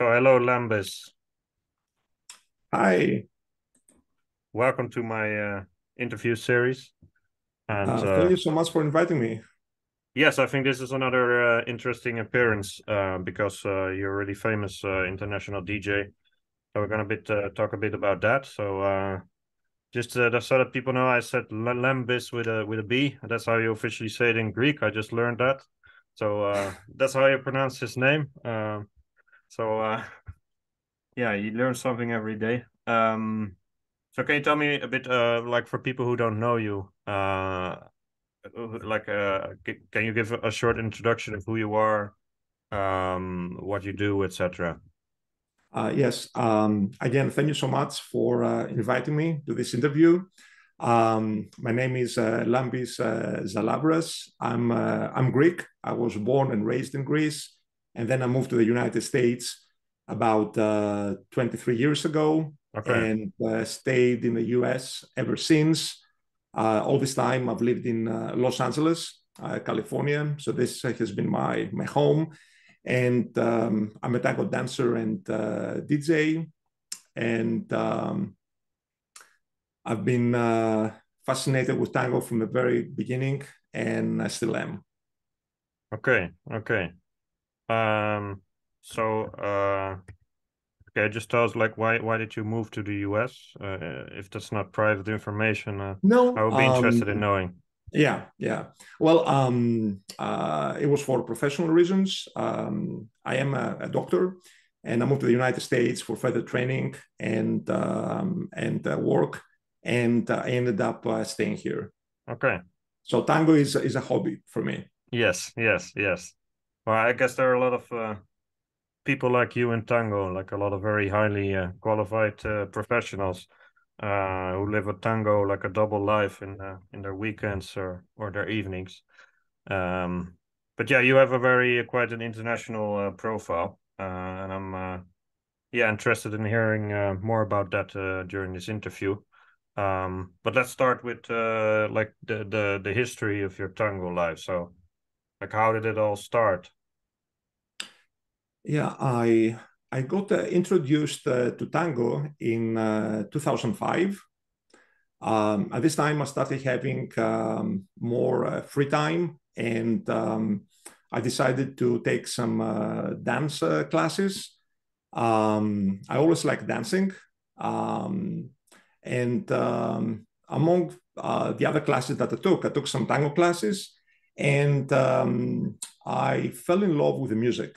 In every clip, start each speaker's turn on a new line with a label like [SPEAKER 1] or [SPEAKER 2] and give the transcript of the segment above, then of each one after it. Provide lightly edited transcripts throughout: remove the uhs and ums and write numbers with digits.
[SPEAKER 1] So hello, Lampis.
[SPEAKER 2] Hi,
[SPEAKER 1] Welcome to my interview series. And
[SPEAKER 2] thank you so much for inviting me.
[SPEAKER 1] yes, I think this is another interesting appearance because you're a really famous international DJ. So we're gonna talk a bit about that. So just so that people know, I said Lampis with a B. That's how you officially say it in Greek. I just learned that. So that's how you pronounce his name. So yeah, you learn something every day. So can you tell me a bit, like for people who don't know you, can you give a short introduction of who you are, what you do, etc.?
[SPEAKER 2] Yes, again, thank you so much for inviting me to this interview. My name is Lampis Zalavras. I'm Greek. I was born and raised in Greece, and then I moved to the United States about 23 years ago,
[SPEAKER 1] Okay,
[SPEAKER 2] and stayed in the US ever since. All this time, I've lived in Los Angeles, California. So this has been my home. And I'm a tango dancer and DJ. And I've been fascinated with tango from the very beginning, and I still am.
[SPEAKER 1] okay. Um, so okay, just tell us like why did you move to the US? If that's not private information, I
[SPEAKER 2] No,
[SPEAKER 1] would be interested in knowing.
[SPEAKER 2] yeah. Well, it was for professional reasons. I am a doctor, and I moved to the United States for further training and work, and I ended up staying here.
[SPEAKER 1] Okay.
[SPEAKER 2] So tango is a hobby for me.
[SPEAKER 1] Yes. Well, I guess there are a lot of people like you in tango, like a lot of very highly qualified professionals who live a tango like a double life in their weekends or their evenings. Um, but yeah, you have a very quite an international profile, and I'm yeah interested in hearing more about that during this interview. But let's start with like the history of your tango life. So, like, how did it all start?
[SPEAKER 2] Yeah, I got introduced to tango in 2005. At this time, I started having more free time, and I decided to take some dance classes. I always liked dancing, um, and among the other classes that I took some tango classes, and I fell in love with the music,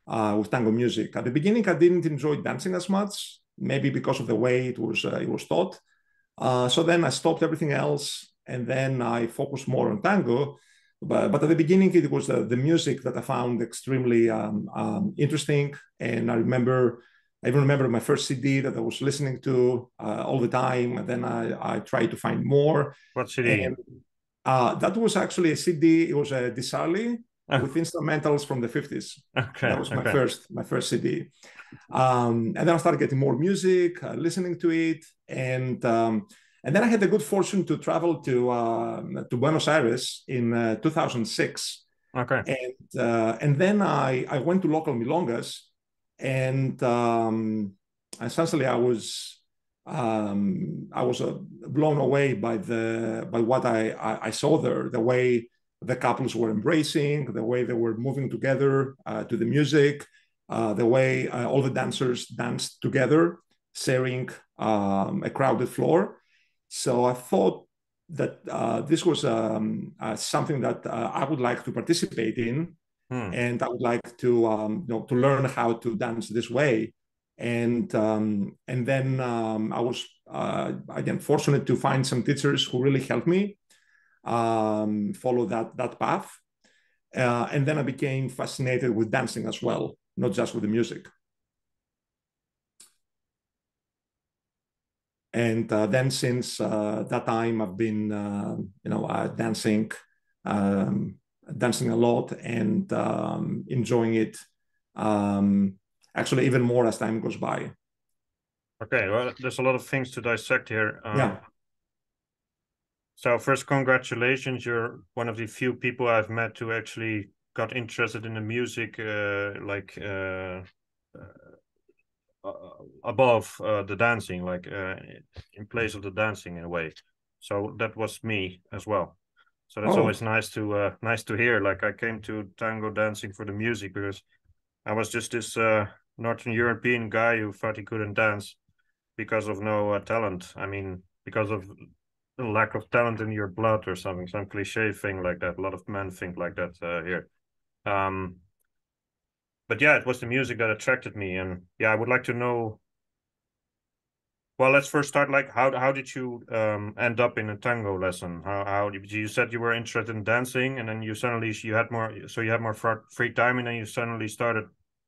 [SPEAKER 2] with tango music. At the beginning, I didn't enjoy dancing as much, maybe because of the way it was taught. So then I stopped everything else, and then I focused more on tango. But at the beginning, it was the music that I found extremely interesting. And I even remember my first CD that I was listening to all the time. And then I tried to find more.
[SPEAKER 1] What city?
[SPEAKER 2] And that was actually a CD. It was a Disarli
[SPEAKER 1] Oh,
[SPEAKER 2] with instrumentals from the 50s. That
[SPEAKER 1] okay,
[SPEAKER 2] was
[SPEAKER 1] okay.
[SPEAKER 2] my first CD. And then I started getting more music, listening to it, and then I had the good fortune to travel to Buenos Aires in 2006,
[SPEAKER 1] Okay.
[SPEAKER 2] and then I went to local milongas, and essentially I was blown away by the by what I saw there, the way the couples were embracing, the way they were moving together to the music, the way all the dancers danced together, sharing a crowded floor. So I thought that this was something that I would like to participate in,
[SPEAKER 1] Hmm.
[SPEAKER 2] and I would like to to learn how to dance this way. And then I was again fortunate to find some teachers who really helped me follow that path. And then I became fascinated with dancing as well, not just with the music. And then since that time, I've been um, dancing a lot and enjoying it. Um, Actually, even more as time goes by.
[SPEAKER 1] Okay. Well, there's a lot of things to dissect here.
[SPEAKER 2] Yeah.
[SPEAKER 1] So first, congratulations. You're one of the few people I've met who actually got interested in the music, above the dancing, like in place of the dancing in a way. So that was me as well. So that's
[SPEAKER 2] Oh,
[SPEAKER 1] always nice to hear. Like I came to tango dancing for the music because I was just this Northern European guy who thought he couldn't dance because of no talent. I mean, because of the lack of talent in your blood or something, some cliche thing like that. A lot of men think like that here. Um, but yeah, it was the music that attracted me, and yeah, I would like to know. Well, let's first start. Like, how did you end up in a tango lesson? How did you said you were interested in dancing, and then you had more, so you had more free time, and then you suddenly started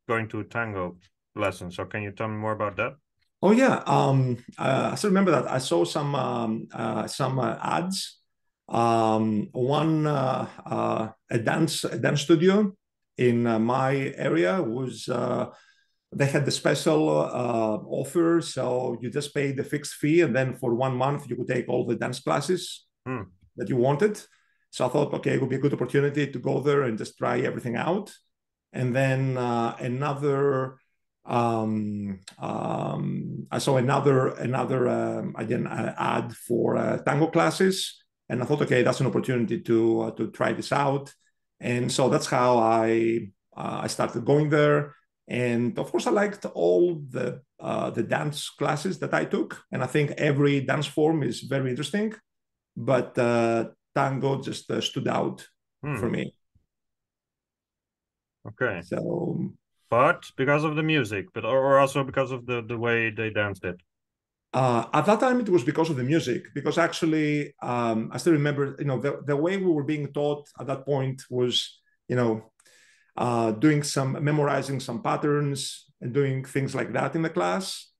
[SPEAKER 1] going to a tango lesson. So can you tell me more about that?
[SPEAKER 2] oh yeah. I still remember that I saw some ads. One a dance studio in my area was they had the special offer, so you just pay the fixed fee, and then for 1 month you could take all the dance classes
[SPEAKER 1] Hmm.
[SPEAKER 2] that you wanted. So I thought, okay, it would be a good opportunity to go there and just try everything out. And then I saw another again ad for tango classes, and I thought, okay, that's an opportunity to try this out. And so that's how I started going there. And of course, I liked all the dance classes that I took, and I think every dance form is very interesting. But tango just stood out for
[SPEAKER 1] Hmm.
[SPEAKER 2] me.
[SPEAKER 1] Okay.
[SPEAKER 2] So
[SPEAKER 1] But because of the music, but or also because of the way they danced it.
[SPEAKER 2] at that time, it was because of the music. Because actually, I still remember, the way we were being taught at that point was, doing some memorizing some patterns and doing things like that in the class.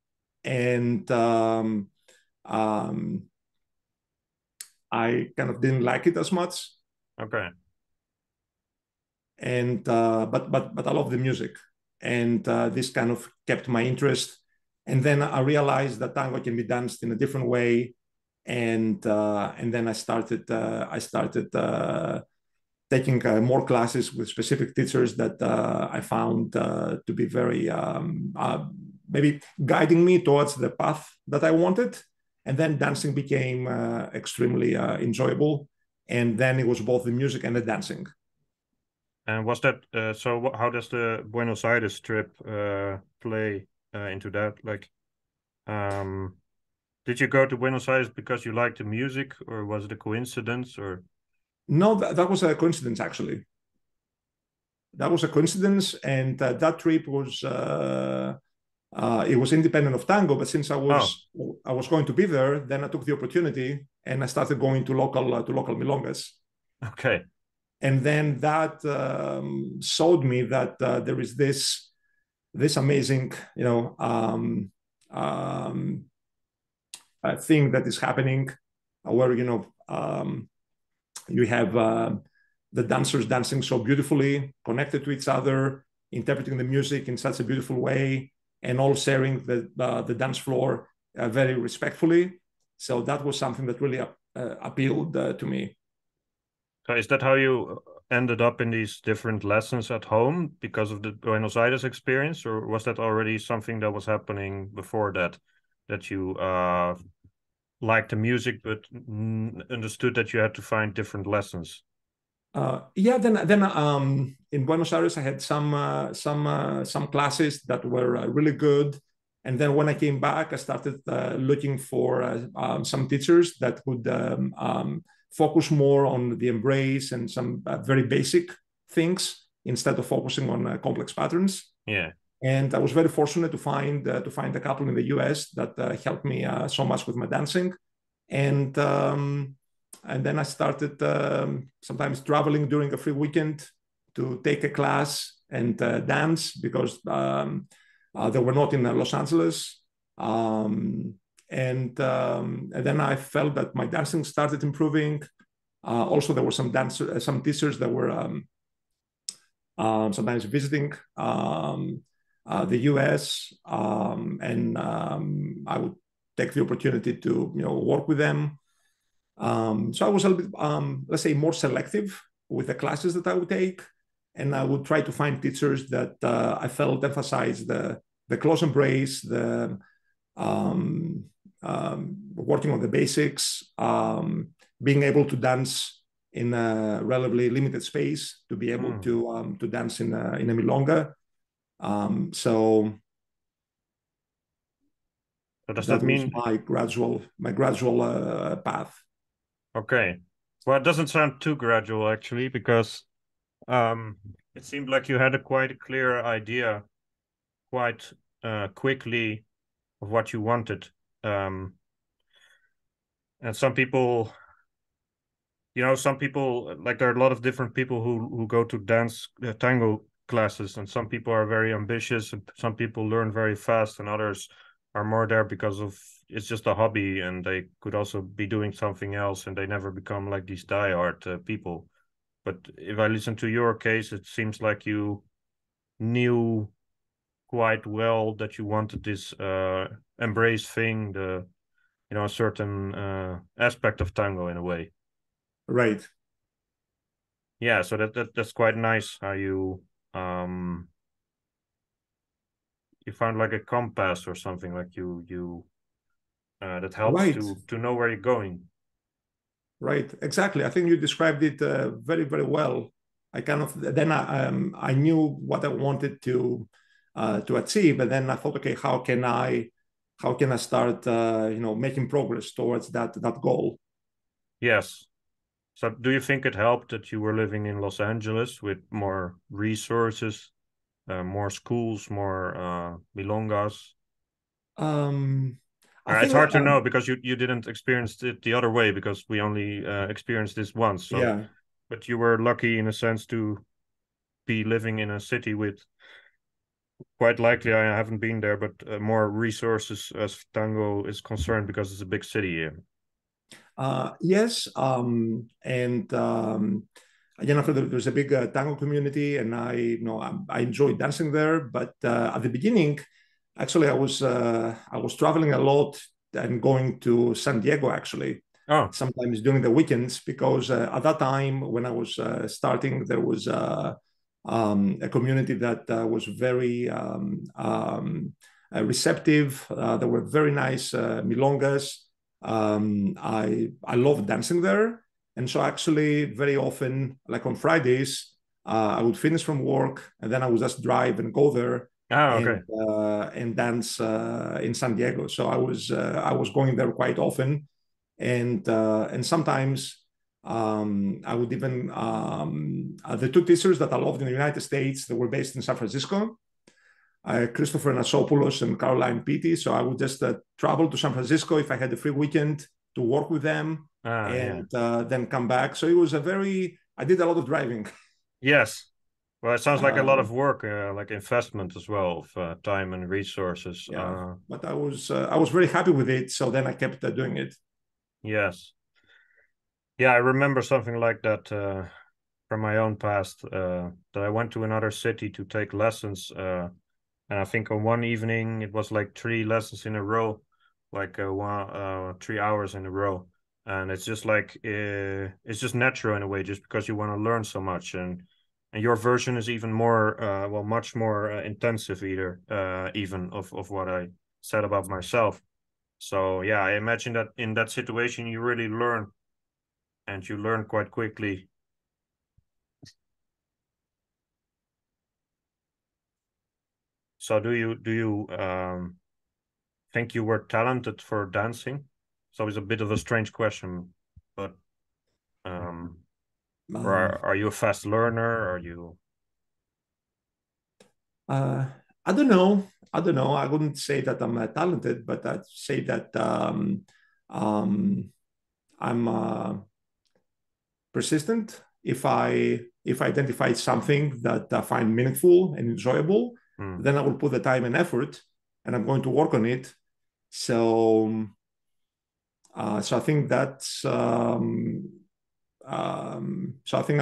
[SPEAKER 2] And um, I kind of didn't like it as much.
[SPEAKER 1] Okay.
[SPEAKER 2] And but I love the music, and this kind of kept my interest. And then I realized that tango can be danced in a different way, and then I started taking more classes with specific teachers that I found to be very maybe guiding me towards the path that I wanted. And then dancing became extremely enjoyable. And then it was both the music and the dancing.
[SPEAKER 1] And was that so? How does the Buenos Aires trip play into that? Like, um, did you go to Buenos Aires because you liked the music, or was it a coincidence? Or
[SPEAKER 2] No, that was a coincidence, actually. That was a coincidence. And that trip was it was independent of tango. But since
[SPEAKER 1] oh,
[SPEAKER 2] I was going to be there, then I took the opportunity and I started going to local milongas.
[SPEAKER 1] okay.
[SPEAKER 2] And then that showed me that there is this amazing, um, thing that is happening, where you have the dancers dancing so beautifully, connected to each other, interpreting the music in such a beautiful way, and all sharing the dance floor very respectfully. So that was something that really appealed to me.
[SPEAKER 1] So is that how you ended up in these different lessons at home because of the Buenos Aires experience, or was that already something that was happening before that, that you liked the music but understood that you had to find different lessons?
[SPEAKER 2] Yeah, then in Buenos Aires, I had some classes that were really good, and then when I came back, I started looking for some teachers that would focus more on the embrace and some very basic things instead of focusing on complex patterns.
[SPEAKER 1] Yeah.
[SPEAKER 2] And I was very fortunate to find a couple in the U.S. that helped me so much with my dancing, and um, and then I started sometimes traveling during a free weekend to take a class and dance because they were not in Los Angeles. Um, and then I felt that my dancing started improving. Also, there were some teachers that were sometimes visiting the US, and I would take the opportunity to work with them. So I was a little bit, let's say, more selective with the classes that I would take. and I would try to find teachers that I felt emphasized the close embrace, the um, working on the basics, being able to dance in a relatively limited space, to be able to dance in a milonga. So
[SPEAKER 1] does
[SPEAKER 2] that
[SPEAKER 1] that
[SPEAKER 2] was
[SPEAKER 1] mean
[SPEAKER 2] my gradual path.
[SPEAKER 1] okay? Well, it doesn't sound too gradual actually, because um, it seemed like you had a quite clear idea quite quickly of what you wanted. Um, and some people, some people, like, there are a lot of different people who go to dance tango classes, and some people are very ambitious, and some people learn very fast, and others are more there because of it's just a hobby, and they could also be doing something else, and they never become like these diehard people. But if I listen to your case, it seems like you knew quite well that you wanted this embrace thing, a certain aspect of tango in a way.
[SPEAKER 2] Right.
[SPEAKER 1] Yeah, so that's quite nice how um you found like a compass or something, like you that helps
[SPEAKER 2] Right.
[SPEAKER 1] to know where you're going.
[SPEAKER 2] Right, exactly. I think you described it very, very well. I kind of then I knew what I wanted to achieve, and then I thought, okay, how can I start making progress towards that goal?
[SPEAKER 1] Yes. So do you think it helped that you were living in Los Angeles with more resources, more schools, more milongas?
[SPEAKER 2] Um, I
[SPEAKER 1] It's
[SPEAKER 2] think
[SPEAKER 1] hard to know because you didn't experience it the other way, because we only experienced this once. So,
[SPEAKER 2] yeah.
[SPEAKER 1] but you were lucky in a sense to be living in a city with, quite likely, I haven't been there, but more resources as tango is concerned, because it's a big city here.
[SPEAKER 2] Yes, and there's a big tango community, and I enjoy dancing there. But at the beginning, actually, I was traveling a lot and going to San Diego actually,
[SPEAKER 1] Oh,
[SPEAKER 2] sometimes during the weekends, because at that time when I was starting, there was a community that was very receptive. There were very nice milongas. I love dancing there, and so actually very often, like on Fridays, I would finish from work and then I would just drive and go there
[SPEAKER 1] okay.
[SPEAKER 2] and dance in San Diego. So I was going there quite often, and sometimes I would even the two teachers that I loved in the United States, they were based in San Francisco, Christopher Nasopoulos and Caroline Pitti. So I would just travel to San Francisco if I had a free weekend to work with them,
[SPEAKER 1] Yeah.
[SPEAKER 2] and then come back. So it was I did a lot of driving.
[SPEAKER 1] Yes. Well, it sounds like a lot
[SPEAKER 2] Um,
[SPEAKER 1] of work, like investment as well of time and resources.
[SPEAKER 2] yeah, but I was very happy with it. So then I kept doing it.
[SPEAKER 1] Yes. Yeah, I remember something like that from my own past. That I went to another city to take lessons. And I think on one evening it was like three lessons in a row, like 3 hours in a row. And it's just like it's just natural in a way, just because you want to learn so much, and your version is even more much more intensive, either even of what I said about myself. So yeah, I imagine that in that situation you really learn, and you learn quite quickly. So do you think you were talented for dancing? So it's a bit of a strange question, but um, or
[SPEAKER 2] Um,
[SPEAKER 1] are you a fast learner? Are you?
[SPEAKER 2] uh, I don't know. I don't know. I wouldn't say that I'm talented, but I'd say that um, I'm persistent. If I identify something that I find meaningful and enjoyable,
[SPEAKER 1] Hmm.
[SPEAKER 2] then I will put the time and effort, and I'm going to work on it. So so I think that's so I think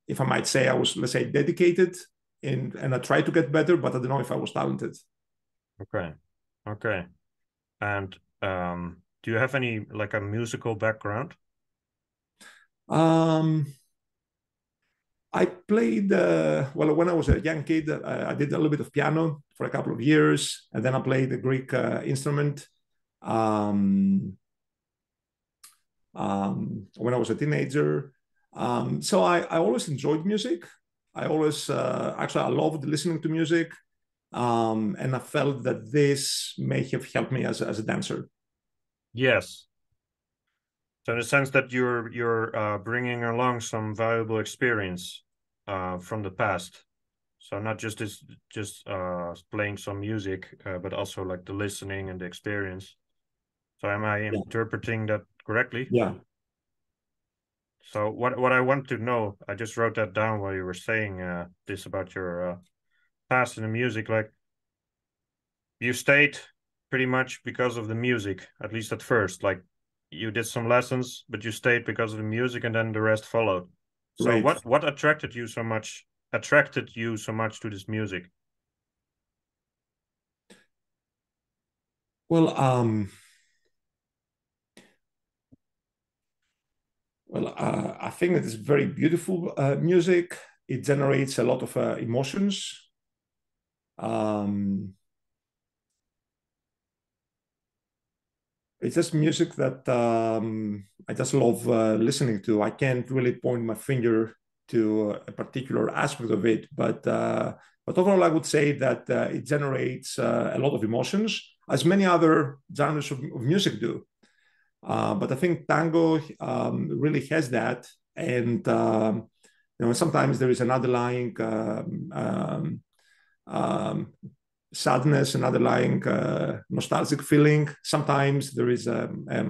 [SPEAKER 2] if I might say, I was, let's say, dedicated, and I tried to get better, but I don't know if I was talented.
[SPEAKER 1] Okay, okay. And do you have any, like, a musical background?
[SPEAKER 2] Um, I played, well, when I was a young kid, I did a little bit of piano for a couple of years, and then I played the Greek instrument um, when I was a teenager. So I always enjoyed music. I always, actually, I loved listening to music. And I felt that this may have helped me as a dancer.
[SPEAKER 1] Yes. So in the sense that you're bringing along some valuable experience from the past. So not just playing some music, but also like the listening and the experience. So am I
[SPEAKER 2] Yeah.
[SPEAKER 1] interpreting that correctly?
[SPEAKER 2] Yeah.
[SPEAKER 1] So what I want to know, I just wrote that down while you were saying this about your past in the music. Like you stayed pretty much because of the music, at least at first. Like you did some lessons, but you stayed because of the music, and then the rest followed. So
[SPEAKER 2] Great.
[SPEAKER 1] what attracted you so much? Attracted you so much to this music?
[SPEAKER 2] Well, I think it is very beautiful music. It generates a lot of emotions. Um, it's just music that I just love listening to. I can't really point my finger to a particular aspect of it, but overall, I would say that it generates a lot of emotions, as many other genres of music do. But I think tango really has that, and sometimes there is an underlying um, sadness, an underlying nostalgic feeling. Sometimes there is a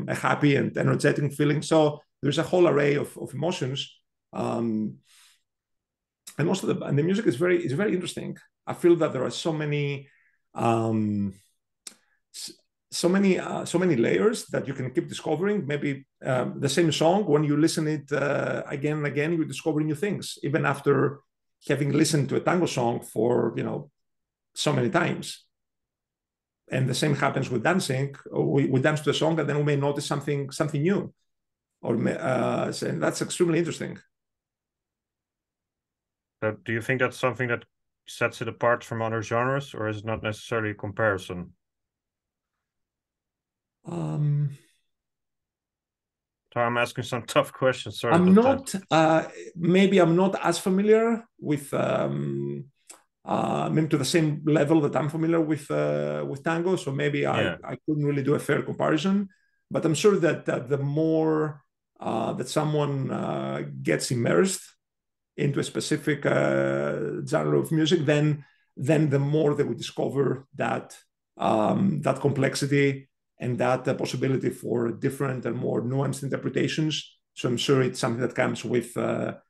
[SPEAKER 2] happy and energetic feeling. So there's a whole array of emotions, um, and the music is very interesting. I feel that there are um, so many layers that you can keep discovering. Maybe the same song, when you listen it again and again, you discover new things, even after having listened to a tango song for so many times. And the same happens with dancing. We dance to a song, and then we may notice something new, and that's extremely interesting.
[SPEAKER 1] So do you think that's something that sets it apart from other genres, or is it not necessarily a comparison?
[SPEAKER 2] Um,
[SPEAKER 1] So I'm asking some tough questions. Sorry,
[SPEAKER 2] I'm
[SPEAKER 1] but
[SPEAKER 2] not maybe I'm not as familiar with maybe to the same level that I'm familiar with tango. So maybe
[SPEAKER 1] yeah,
[SPEAKER 2] I couldn't really do a fair comparison. But I'm sure that the more that someone gets immersed into a specific genre of music, then the more they will discover that complexity and that possibility for different and more nuanced interpretations. So I'm sure it's something that comes with further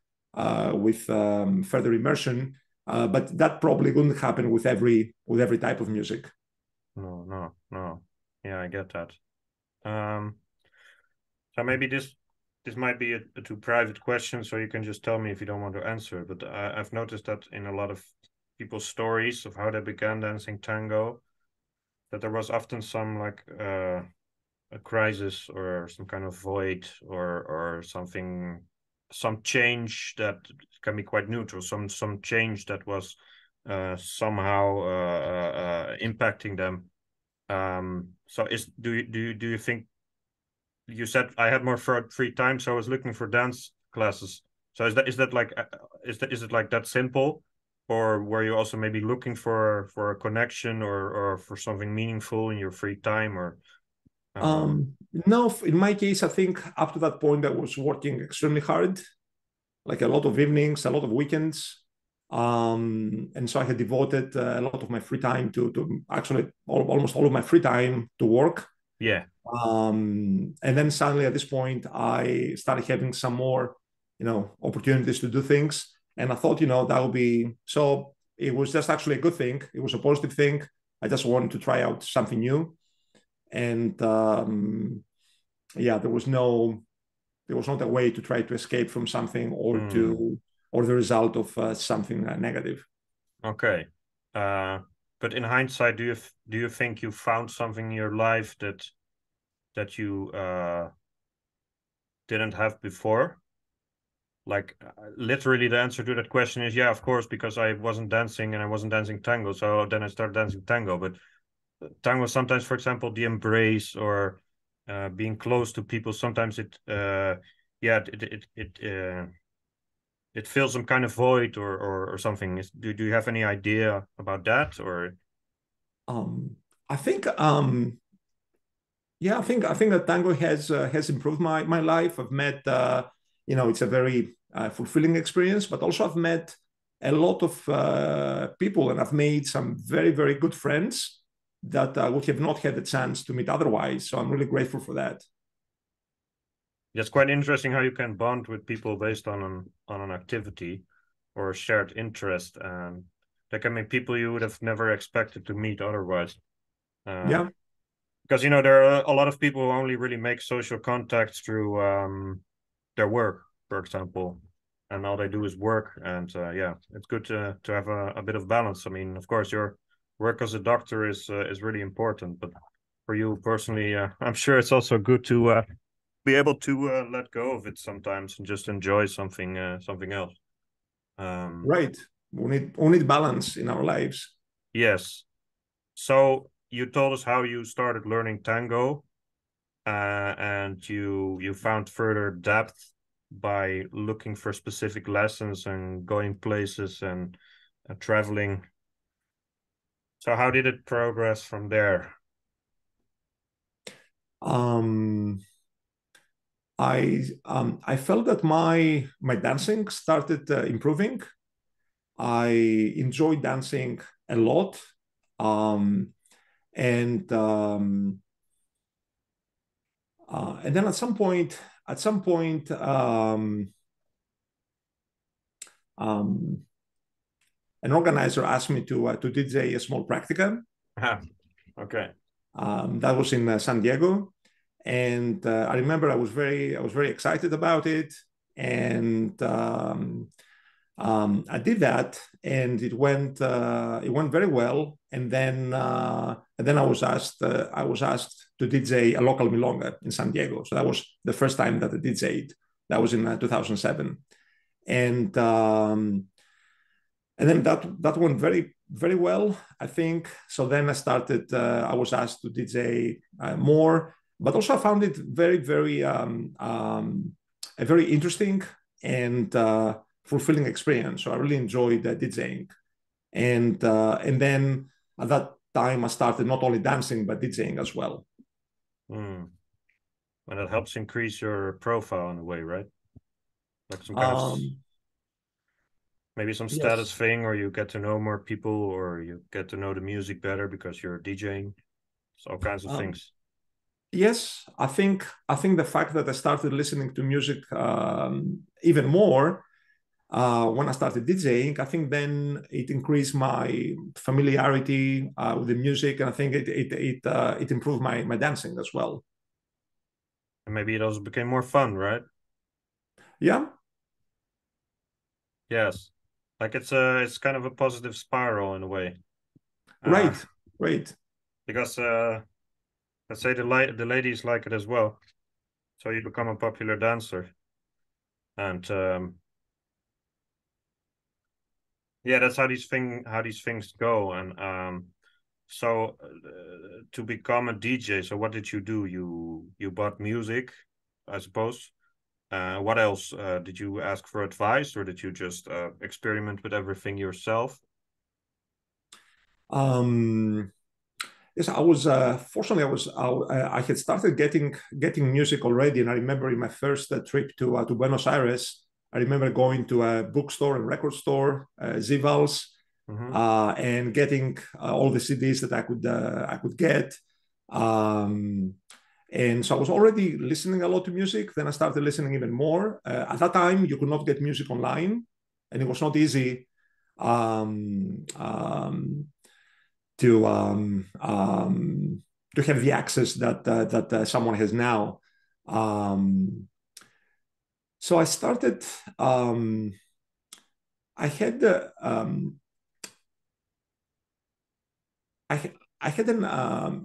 [SPEAKER 2] immersion, but that probably wouldn't happen with every type of music.
[SPEAKER 1] no. Yeah, I get that. Um, so maybe this might be a too private question, so you can just tell me if you don't want to answer. But I've noticed that in a lot of people's stories of how they began dancing tango, that there was often some like a crisis or some kind of void or something, some change that can be quite neutral, some change that was somehow impacting them. So do you think, you said I had more free time, so I was looking for dance classes. So is that like is it like that simple, or were you also maybe looking for a connection or for something meaningful in your free time or
[SPEAKER 2] No, in my case, I think up to that point, I was working extremely hard, like a lot of evenings, a lot of weekends. And so I had devoted a lot of my free time to actually almost all of my free time to work.
[SPEAKER 1] yeah.
[SPEAKER 2] And then suddenly at this point, I started having some more, opportunities to do things. And I thought, that would be so. It was just actually a good thing. It was a positive thing. I just wanted to try out something new. And yeah, there was not a way to try to escape from something
[SPEAKER 1] Hmm.
[SPEAKER 2] or the result of something negative.
[SPEAKER 1] Okay. Uh, but in hindsight, do you think you found something in your life that you didn't have before? Like literally the answer to that question is yeah, of course, because I wasn't dancing and I wasn't dancing tango, so then I started dancing tango. But tango sometimes, for example, the embrace or being close to people, sometimes yeah, it fills some kind of void or something. Do you have any idea about that or?
[SPEAKER 2] I think yeah, I think that tango has improved my life. I've met it's a very fulfilling experience, but also I've met a lot of people, and I've made some very good friends that would have not had the chance to meet otherwise. So I'm really grateful for that.
[SPEAKER 1] It's quite interesting how you can bond with people based on an activity or a shared interest, and there can be people you would have never expected to meet otherwise. Uh,
[SPEAKER 2] Yeah,
[SPEAKER 1] because there are a lot of people who only really make social contacts through their work, for example, and all they do is work. And yeah, it's good to have a bit of balance. I mean, of course, your work as a doctor is really important, but for you personally, I'm sure it's also good to be able to let go of it sometimes and just enjoy something else. Um,
[SPEAKER 2] right. We need balance in our lives.
[SPEAKER 1] yes. So you told us how you started learning tango, and you found further depth by looking for specific lessons and going places and traveling. So how did it progress from there?
[SPEAKER 2] Um, I felt that my dancing started improving. I enjoyed dancing a lot, um, and and then at some point, um, an organizer asked me to DJ a small practicum.
[SPEAKER 1] Ah, okay.
[SPEAKER 2] That was in San Diego, and I remember I was very excited about it, and I did that, and it went very well. And then I was asked to DJ a local milonga in San Diego. So that was the first time that I DJed. That was in 2007, and and then that went very well, I think. So then I was asked to DJ more, but also I found it a very interesting and fulfilling experience. So I really enjoyed DJing, and then at that time I started not only dancing but DJing as well.
[SPEAKER 1] Mm. And it helps increase your profile in a way, right? Like some kind of
[SPEAKER 2] Um,
[SPEAKER 1] maybe some status
[SPEAKER 2] yes.
[SPEAKER 1] thing, or you get to know more people, or you get to know the music better because you're DJing. It's all kinds of
[SPEAKER 2] Um,
[SPEAKER 1] things.
[SPEAKER 2] yes, I think the fact that I started listening to music even more when I started DJing, I think then it increased my familiarity with the music, and I think it improved my dancing as well.
[SPEAKER 1] And maybe it also became more fun, right?
[SPEAKER 2] Yeah,
[SPEAKER 1] Yes. Like it's kind of a positive spiral in a way. Uh
[SPEAKER 2] right, right.
[SPEAKER 1] because let's say the ladies like it as well. So you become a popular dancer. And yeah, that's how these things go. And so to become a DJ, so what did you do? You bought music, I suppose. What else? Did you ask for advice or did you just experiment with everything yourself?
[SPEAKER 2] Um, yes, I was fortunately I had started getting music already, and I remember in my first trip to Buenos Aires, I remember going to a bookstore and record store, Zivals,
[SPEAKER 1] Hmm.
[SPEAKER 2] and getting all the CDs that I could get. Um, and so I was already listening a lot to music. Then I started listening even more. At that time, you could not get music online, and it was not easy um, um, to um, um, to have the access that someone has now. Um, so I started. I had I I had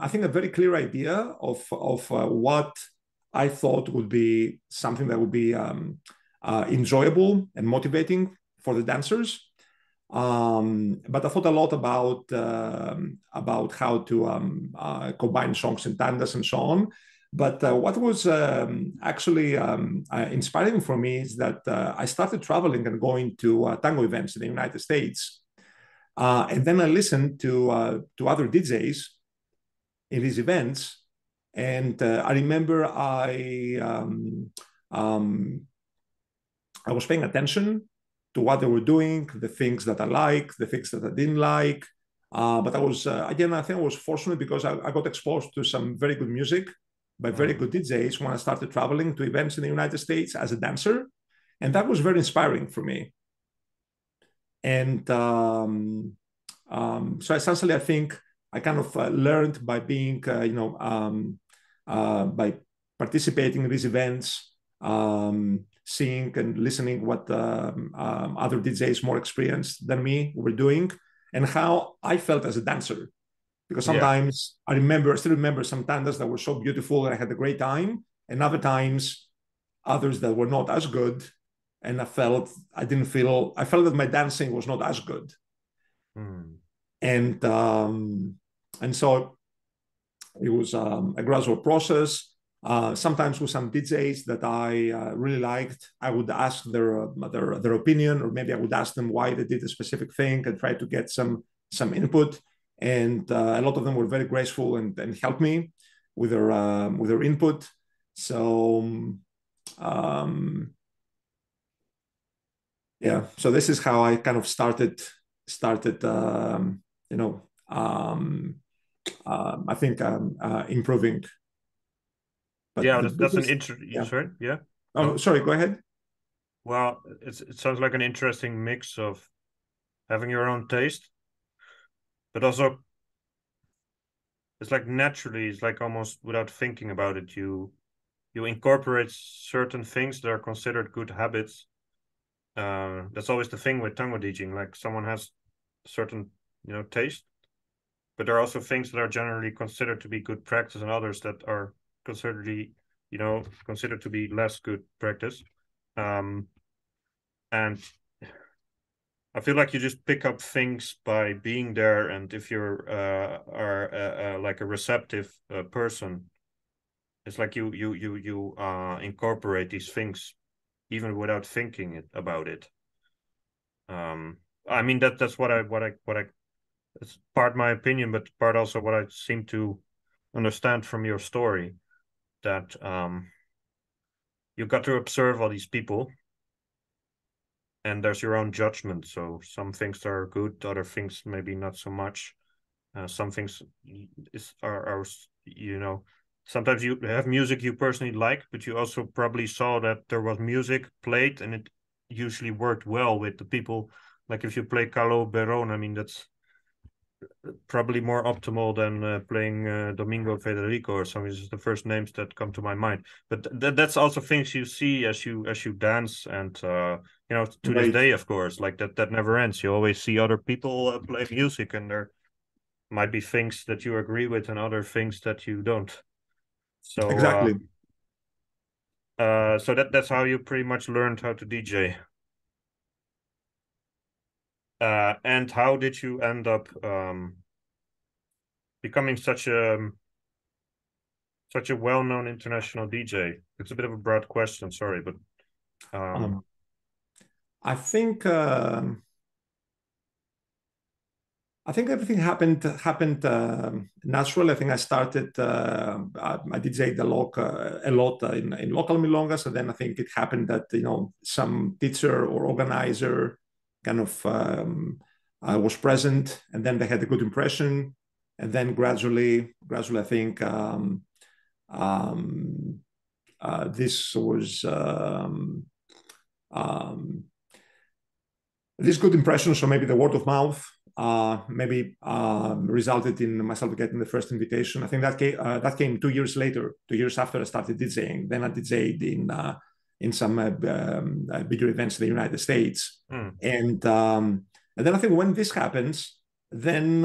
[SPEAKER 2] I think a very clear idea of what I thought would be something that would be enjoyable and motivating for the dancers. But I thought a lot about how to combine songs and tandas and so on. But what was actually inspiring for me is that I started traveling and going to tango events in the United States. And then I listened to other DJs in these events. And I remember I was paying attention to what they were doing, the things that I like, the things that I didn't like. But I was, again, I think I was fortunate because I got exposed to some very good music by very good DJs when I started traveling to events in the United States as a dancer. And that was very inspiring for me. And so essentially, I think I kind of learned by being, by participating in these events, seeing and listening what other DJs more experienced than me were doing, and how I felt as a dancer. Because sometimes I still remember some tandas that were so beautiful and I had a great time, and other times others that were not as good, and I felt that my dancing was not as good. And so it was a gradual process. Sometimes with some DJs that I really liked, I would ask their opinion, or maybe I would ask them why they did a specific thing and try to get some input. And a lot of them were very graceful and helped me with their input. So so this is how I kind of started. I think improving.
[SPEAKER 1] But that's an interesting. Sorry, yeah.
[SPEAKER 2] Oh, sorry. Go ahead.
[SPEAKER 1] Well, it sounds like an interesting mix of having your own taste, but also it's like naturally, it's like almost without thinking about it, you incorporate certain things that are considered good habits. That's always the thing with tango DJing. Like someone has certain, taste, but there are also things that are generally considered to be good practice, and others that are considered to be less good practice. And I feel like you just pick up things by being there, and if you're like a receptive person, it's like you incorporate these things even without thinking about it. I mean that's what I it's part my opinion, but part also what I seem to understand from your story, that you got to observe all these people, and there's your own judgment. So some things are good, other things maybe not so much. Some things are sometimes you have music you personally like, but you also probably saw that there was music played and it usually worked well with the people. Like if you play Calo Beron, I mean, that's probably more optimal than playing Domingo Federico or something. This is the first names that come to my mind. But that's also things you see as you dance, and to this day, of course, like that never ends. You always see other people play music, and there might be things that you agree with and other things that you don't. So
[SPEAKER 2] exactly.
[SPEAKER 1] So that's how you pretty much learned how to DJ. And how did you end up becoming such a well-known international DJ? It's a bit of a broad question, sorry, but
[SPEAKER 2] I think everything happened naturally. I think I started. I DJed a lot in local milongas, and then I think it happened that some teacher or organizer kind of was present, and then they had a good impression, and then gradually, I think this was. This good impression, so maybe the word of mouth maybe resulted in myself getting the first invitation. I think that came 2 years later, 2 years after I started DJing. Then I DJed in some bigger events in the United States. And then I think when this happens, then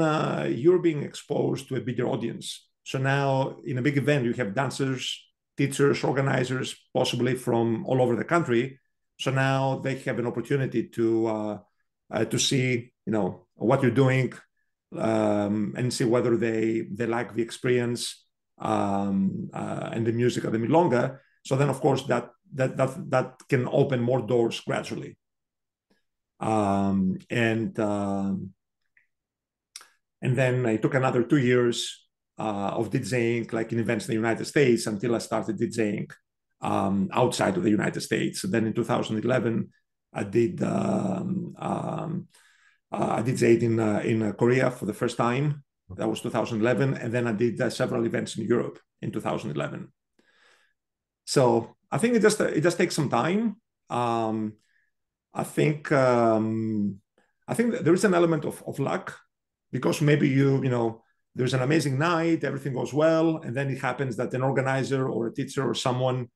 [SPEAKER 2] you're being exposed to a bigger audience. So now in a big event, you have dancers, teachers, organizers, possibly from all over the country. So now they have an opportunity to see, what you're doing, and see whether they like the experience, and the music of the milonga. So then, of course, that can open more doors gradually. And then it took another 2 years of DJing, like in events in the United States, until I started DJing outside of the United States. And then in 2011, I did I DJed in Korea for the first time. That was 2011, and then I did several events in Europe in 2011. So I think it just takes some time. Um, I think that there is an element of luck, because maybe there's an amazing night, everything goes well, and then it happens that an organizer or a teacher or someone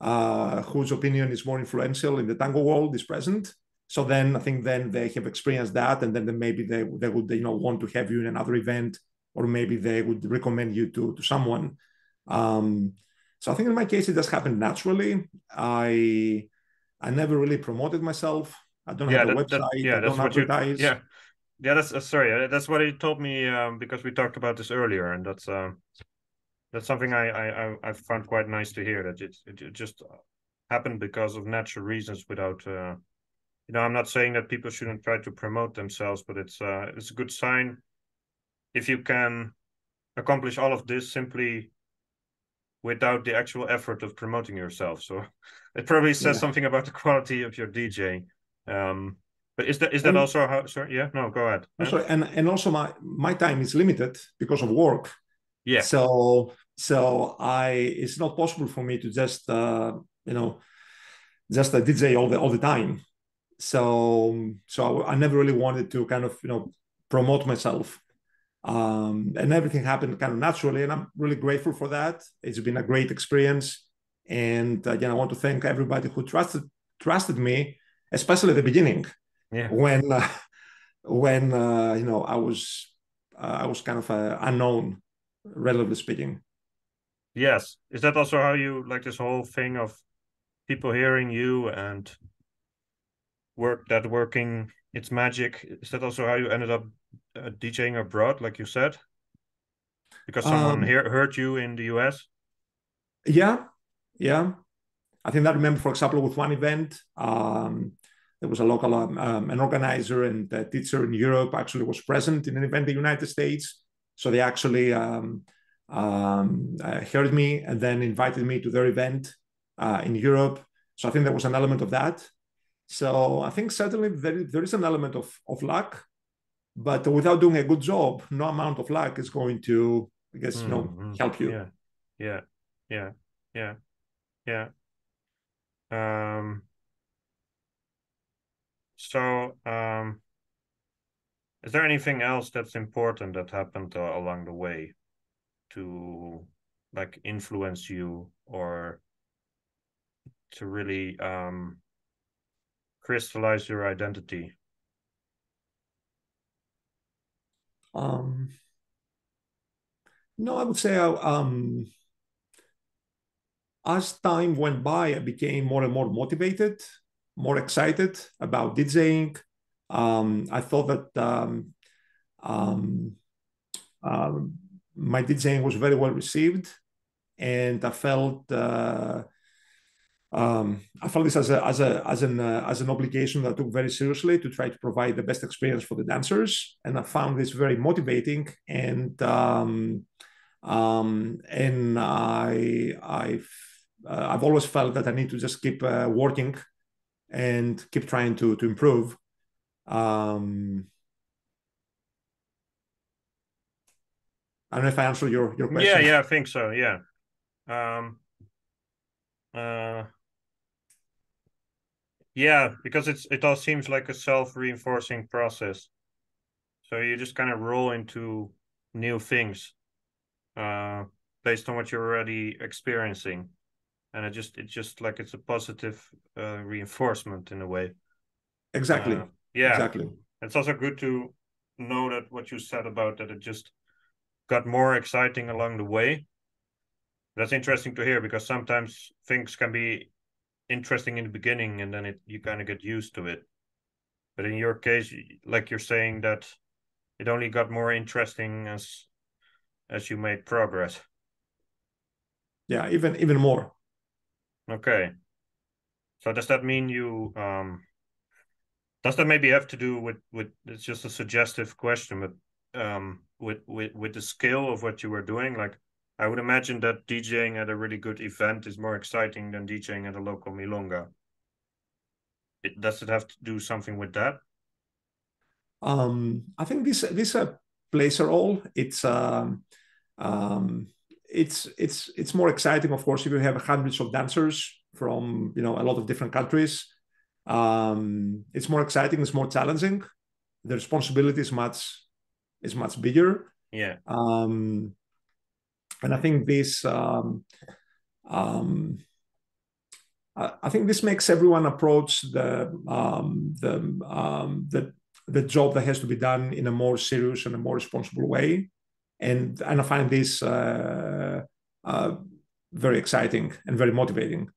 [SPEAKER 2] whose opinion is more influential in the tango world is present. So then I think then they have experienced that, and then maybe they would want to have you in another event, or maybe they would recommend you to someone. So I think in my case it just happened naturally. I never really promoted myself. I don't have a website. I don't
[SPEAKER 1] that's what you
[SPEAKER 2] advertise.
[SPEAKER 1] yeah that's sorry, that's what he told me, because we talked about this earlier, and that's something I found quite nice to hear, that it just happened because of natural reasons, without I'm not saying that people shouldn't try to promote themselves, but it's a good sign if you can accomplish all of this simply without the actual effort of promoting yourself. So it probably says something about the quality of your DJ. But is that also how? Sorry, yeah, no, go ahead.
[SPEAKER 2] Also, and also my time is limited because of work.
[SPEAKER 1] Yeah.
[SPEAKER 2] So it's not possible for me to just just a DJ all the time. So I never really wanted to kind of promote myself, and everything happened kind of naturally, and I'm really grateful for that. It's been a great experience, and I want to thank everybody who trusted me, especially at the beginning, when I was kind of unknown, relatively speaking.
[SPEAKER 1] Yes. Is that also how you like this whole thing of people hearing you and working its magic? Is that also how you ended up DJing abroad, like you said? Because someone heard you in the US?
[SPEAKER 2] Yeah. I think I remember, for example, with one event, there was a local an organizer and a teacher in Europe actually was present in an event in the United States. So they actually heard me and then invited me to their event in Europe. So I think there was an element of that. So I think certainly there is an element of luck, but without doing a good job, no amount of luck is going to, I guess, help you.
[SPEAKER 1] Yeah. So is there anything else that's important that happened along the way to like influence you, or to really crystallize your identity?
[SPEAKER 2] No, I would say as time went by, I became more and more motivated, more excited about DJing. I thought that um, my DJing was very well received, and I felt this as an obligation that I took very seriously, to try to provide the best experience for the dancers, and I found this very motivating. And I've always felt that I need to just keep working and keep trying to improve. I don't know if I answered your question.
[SPEAKER 1] Yeah, I think so. Yeah. Yeah, because it all seems like a self-reinforcing process. So you just kind of roll into new things based on what you're already experiencing, and it's just like it's a positive reinforcement in a way.
[SPEAKER 2] Exactly.
[SPEAKER 1] Yeah.
[SPEAKER 2] Exactly.
[SPEAKER 1] It's also good to know that what you said about that it just got more exciting along the way. That's interesting to hear, because sometimes things can be interesting in the beginning, and then you kind of get used to it. But in your case, like you're saying that it only got more interesting as you made progress.
[SPEAKER 2] Yeah, even more.
[SPEAKER 1] Okay. So does that mean you does that maybe have to do with it's just a suggestive question, but with the skill of what you were doing? Like I would imagine that DJing at a really good event is more exciting than DJing at a local milonga. Does it have to do something with that?
[SPEAKER 2] I think this plays a role. Um, it's more exciting, of course, if you have hundreds of dancers from a lot of different countries. It's more exciting. It's more challenging. The responsibility is much bigger.
[SPEAKER 1] Yeah.
[SPEAKER 2] And I think this um, I think this makes everyone approach the job that has to be done in a more serious and a more responsible way, and I find this uh, very exciting and very motivating.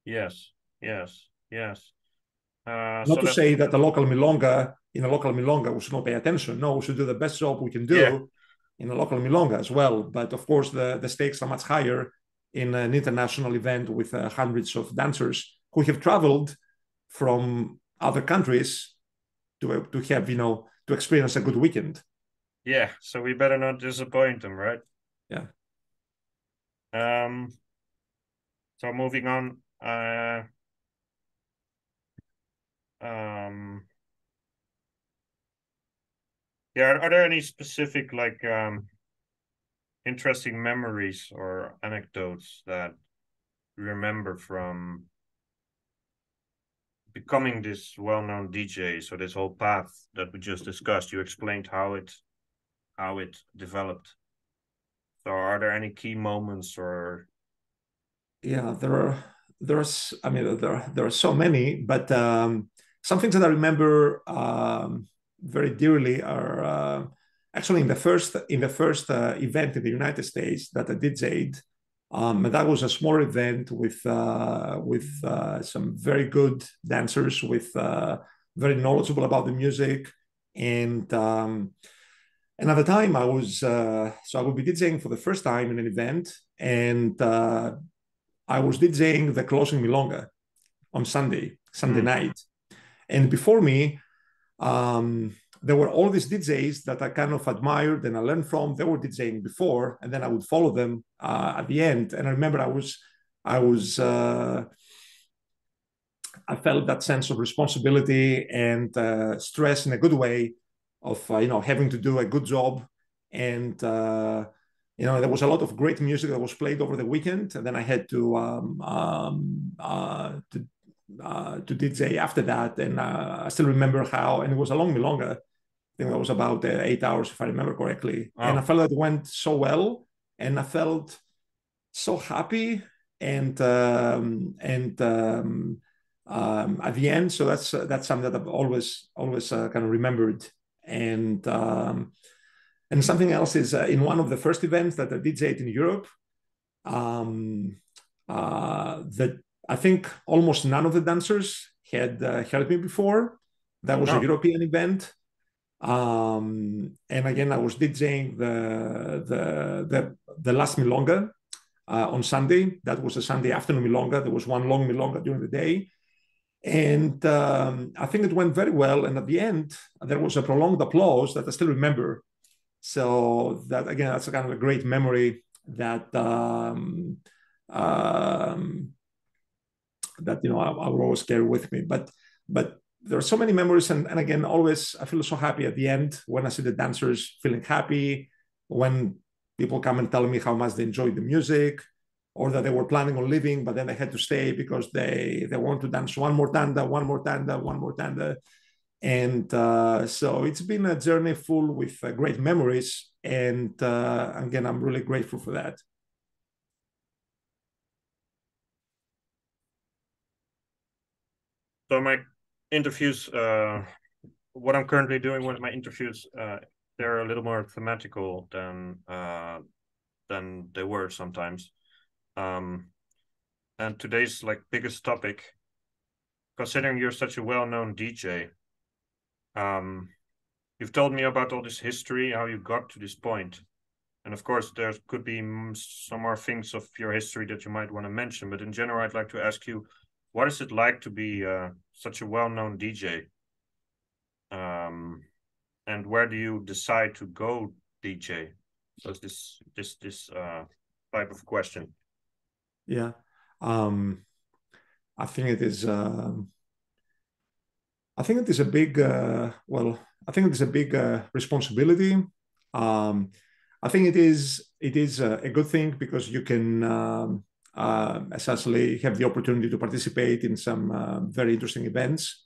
[SPEAKER 1] Yes. Yes. Yes.
[SPEAKER 2] Not
[SPEAKER 1] So
[SPEAKER 2] to
[SPEAKER 1] that
[SPEAKER 2] say that in a local milonga we should not pay attention. No, we should do the best job we can
[SPEAKER 1] yeah.
[SPEAKER 2] do in a local milonga as well. But of course, the stakes are much higher in an international event with hundreds of dancers who have traveled from other countries to have to experience a good weekend.
[SPEAKER 1] Yeah. So we better not disappoint them, right?
[SPEAKER 2] Yeah.
[SPEAKER 1] Um so moving on. Um yeah, are there any specific like interesting memories or anecdotes that you remember from becoming this well-known DJ? So this whole path that we just discussed, you explained how it developed. So are there any key moments or
[SPEAKER 2] Yeah, there are so many, but some things that I remember very dearly are actually in the first event in the United States that I DJ'd. And that was a small event with some very good dancers, with very knowledgeable about the music, and and at the time I would be DJing for the first time in an event, and I was DJing the closing milonga on Sunday
[SPEAKER 1] hmm,
[SPEAKER 2] night. And before me, there were all these DJs that I kind of admired and I learned from. They were DJing before, and then I would follow them at the end. And I remember I felt that sense of responsibility and stress in a good way of having to do a good job. And there was a lot of great music that was played over the weekend, and then I had to DJ after that. And I still remember how, and it was a long milonga. I think that was about 8 hours, if I remember correctly. And I
[SPEAKER 1] oh
[SPEAKER 2] felt that it went so well, and I felt so happy and at the end. So that's something that I've always kind of remembered. And something else is in one of the first events that I DJed in Europe, um, that I think almost none of the dancers had heard me before. That was a
[SPEAKER 1] no.
[SPEAKER 2] European event. And again, I was DJing the last milonga on Sunday. That was a Sunday afternoon milonga. There was one long milonga during the day. And I think it went very well. And at the end, there was a prolonged applause that I still remember. So that, again, that's a kind of a great memory that I will always carry with me. But there are so many memories, and again, always I feel so happy at the end when I see the dancers feeling happy, when people come and tell me how much they enjoyed the music, or that they were planning on leaving, but then they had to stay because they want to dance one more tanda, one more tanda, one more tanda. And so it's been a journey full with great memories. And again, I'm really grateful for that.
[SPEAKER 1] So my interviews, what I'm currently doing with my interviews, they're a little more thematical than they were sometimes. Um, and today's like biggest topic, considering you're such a well-known DJ. You've told me about all this history, how you got to this point. And of course, there could be some more things of your history that you might want to mention. But in general, I'd like to ask you, what is it like to be such a well-known DJ? And where do you decide to go DJ? So it's this type of question.
[SPEAKER 2] Yeah, I think it is. I think it is a big. I think it is a big responsibility. I think it is. It is a good thing because you can essentially have the opportunity to participate in some very interesting events.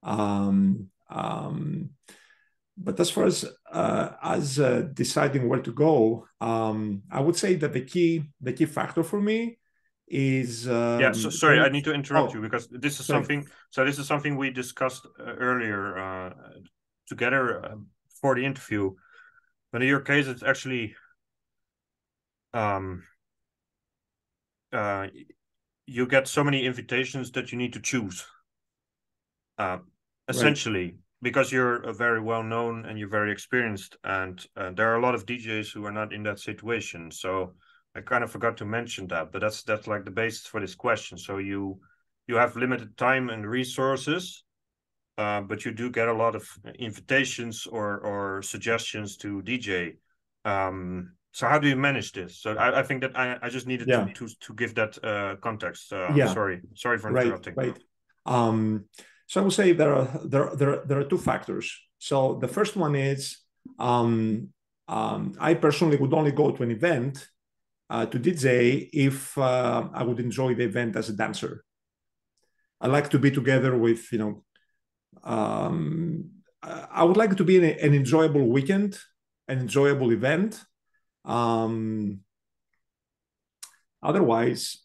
[SPEAKER 2] Um, um, but as far as deciding where to go, I would say that the key factor for me is
[SPEAKER 1] Yeah, so sorry, I need to interrupt you
[SPEAKER 2] oh,
[SPEAKER 1] because this is
[SPEAKER 2] sorry.
[SPEAKER 1] something. So this is something we discussed earlier together for the interview. But in your case, it's actually um, uh, you get so many invitations that you need to choose.
[SPEAKER 2] Right.
[SPEAKER 1] Essentially, because you're very well known and you're very experienced, and there are a lot of DJs who are not in that situation. So I kind of forgot to mention that, but that's like the basis for this question. So you have limited time and resources, but you do get a lot of invitations or suggestions to DJ. So how do you manage this? So I think that I just needed
[SPEAKER 2] Yeah.
[SPEAKER 1] to give that context.
[SPEAKER 2] Yeah.
[SPEAKER 1] Sorry for
[SPEAKER 2] Right.
[SPEAKER 1] interrupting.
[SPEAKER 2] Right. So I would say there are two factors. So the first one is I personally would only go to an event to DJ if I would enjoy the event as a dancer. I like to be together with I would like it to be an enjoyable weekend, an enjoyable event. Um, otherwise,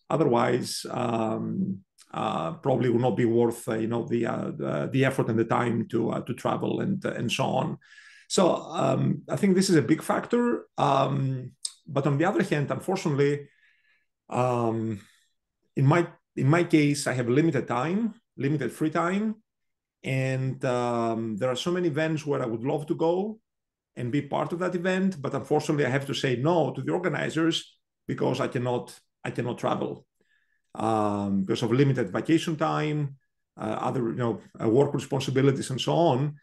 [SPEAKER 2] probably will not be worth the effort and the time to travel and so on. So I think this is a big factor. But on the other hand, unfortunately, um, in my case, I have limited time, limited free time, and there are so many events where I would love to go and be part of that event, but unfortunately, I have to say no to the organizers because I cannot travel because of limited vacation time, other work responsibilities, and so on.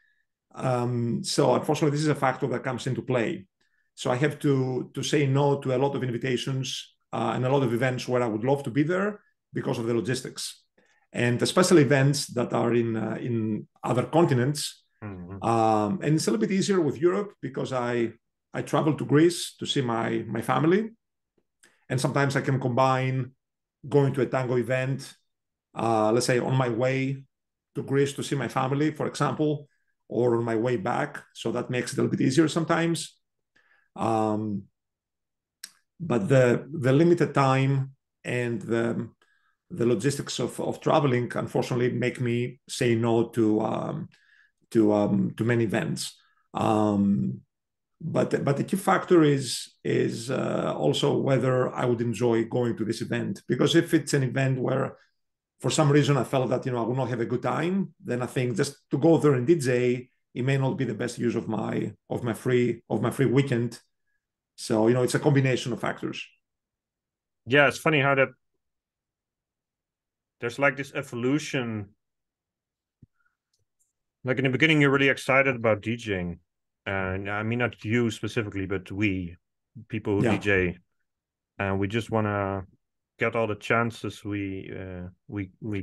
[SPEAKER 2] So unfortunately, this is a factor that comes into play. So I have to say no to a lot of invitations and a lot of events where I would love to be there because of the logistics, and especially events that are in other continents.
[SPEAKER 1] Mm-hmm.
[SPEAKER 2] And it's a little bit easier with Europe because I travel to Greece to see my family, and sometimes I can combine going to a tango event, let's say on my way to Greece to see my family, for example, or on my way back. So that makes it a little bit easier sometimes. But the limited time and the logistics of traveling, unfortunately, make me say no to many events. But the key factor is also whether I would enjoy going to this event. Because if it's an event where for some reason I felt that I would not have a good time, then I think just to go there and DJ, it may not be the best use of my free weekend. So it's a combination of factors.
[SPEAKER 1] Yeah, it's funny how that there's like this evolution. Like in the beginning, you're really excited about DJing, and I mean not you specifically, but we people who
[SPEAKER 2] Yeah.
[SPEAKER 1] DJ, and we just want to get all the chances we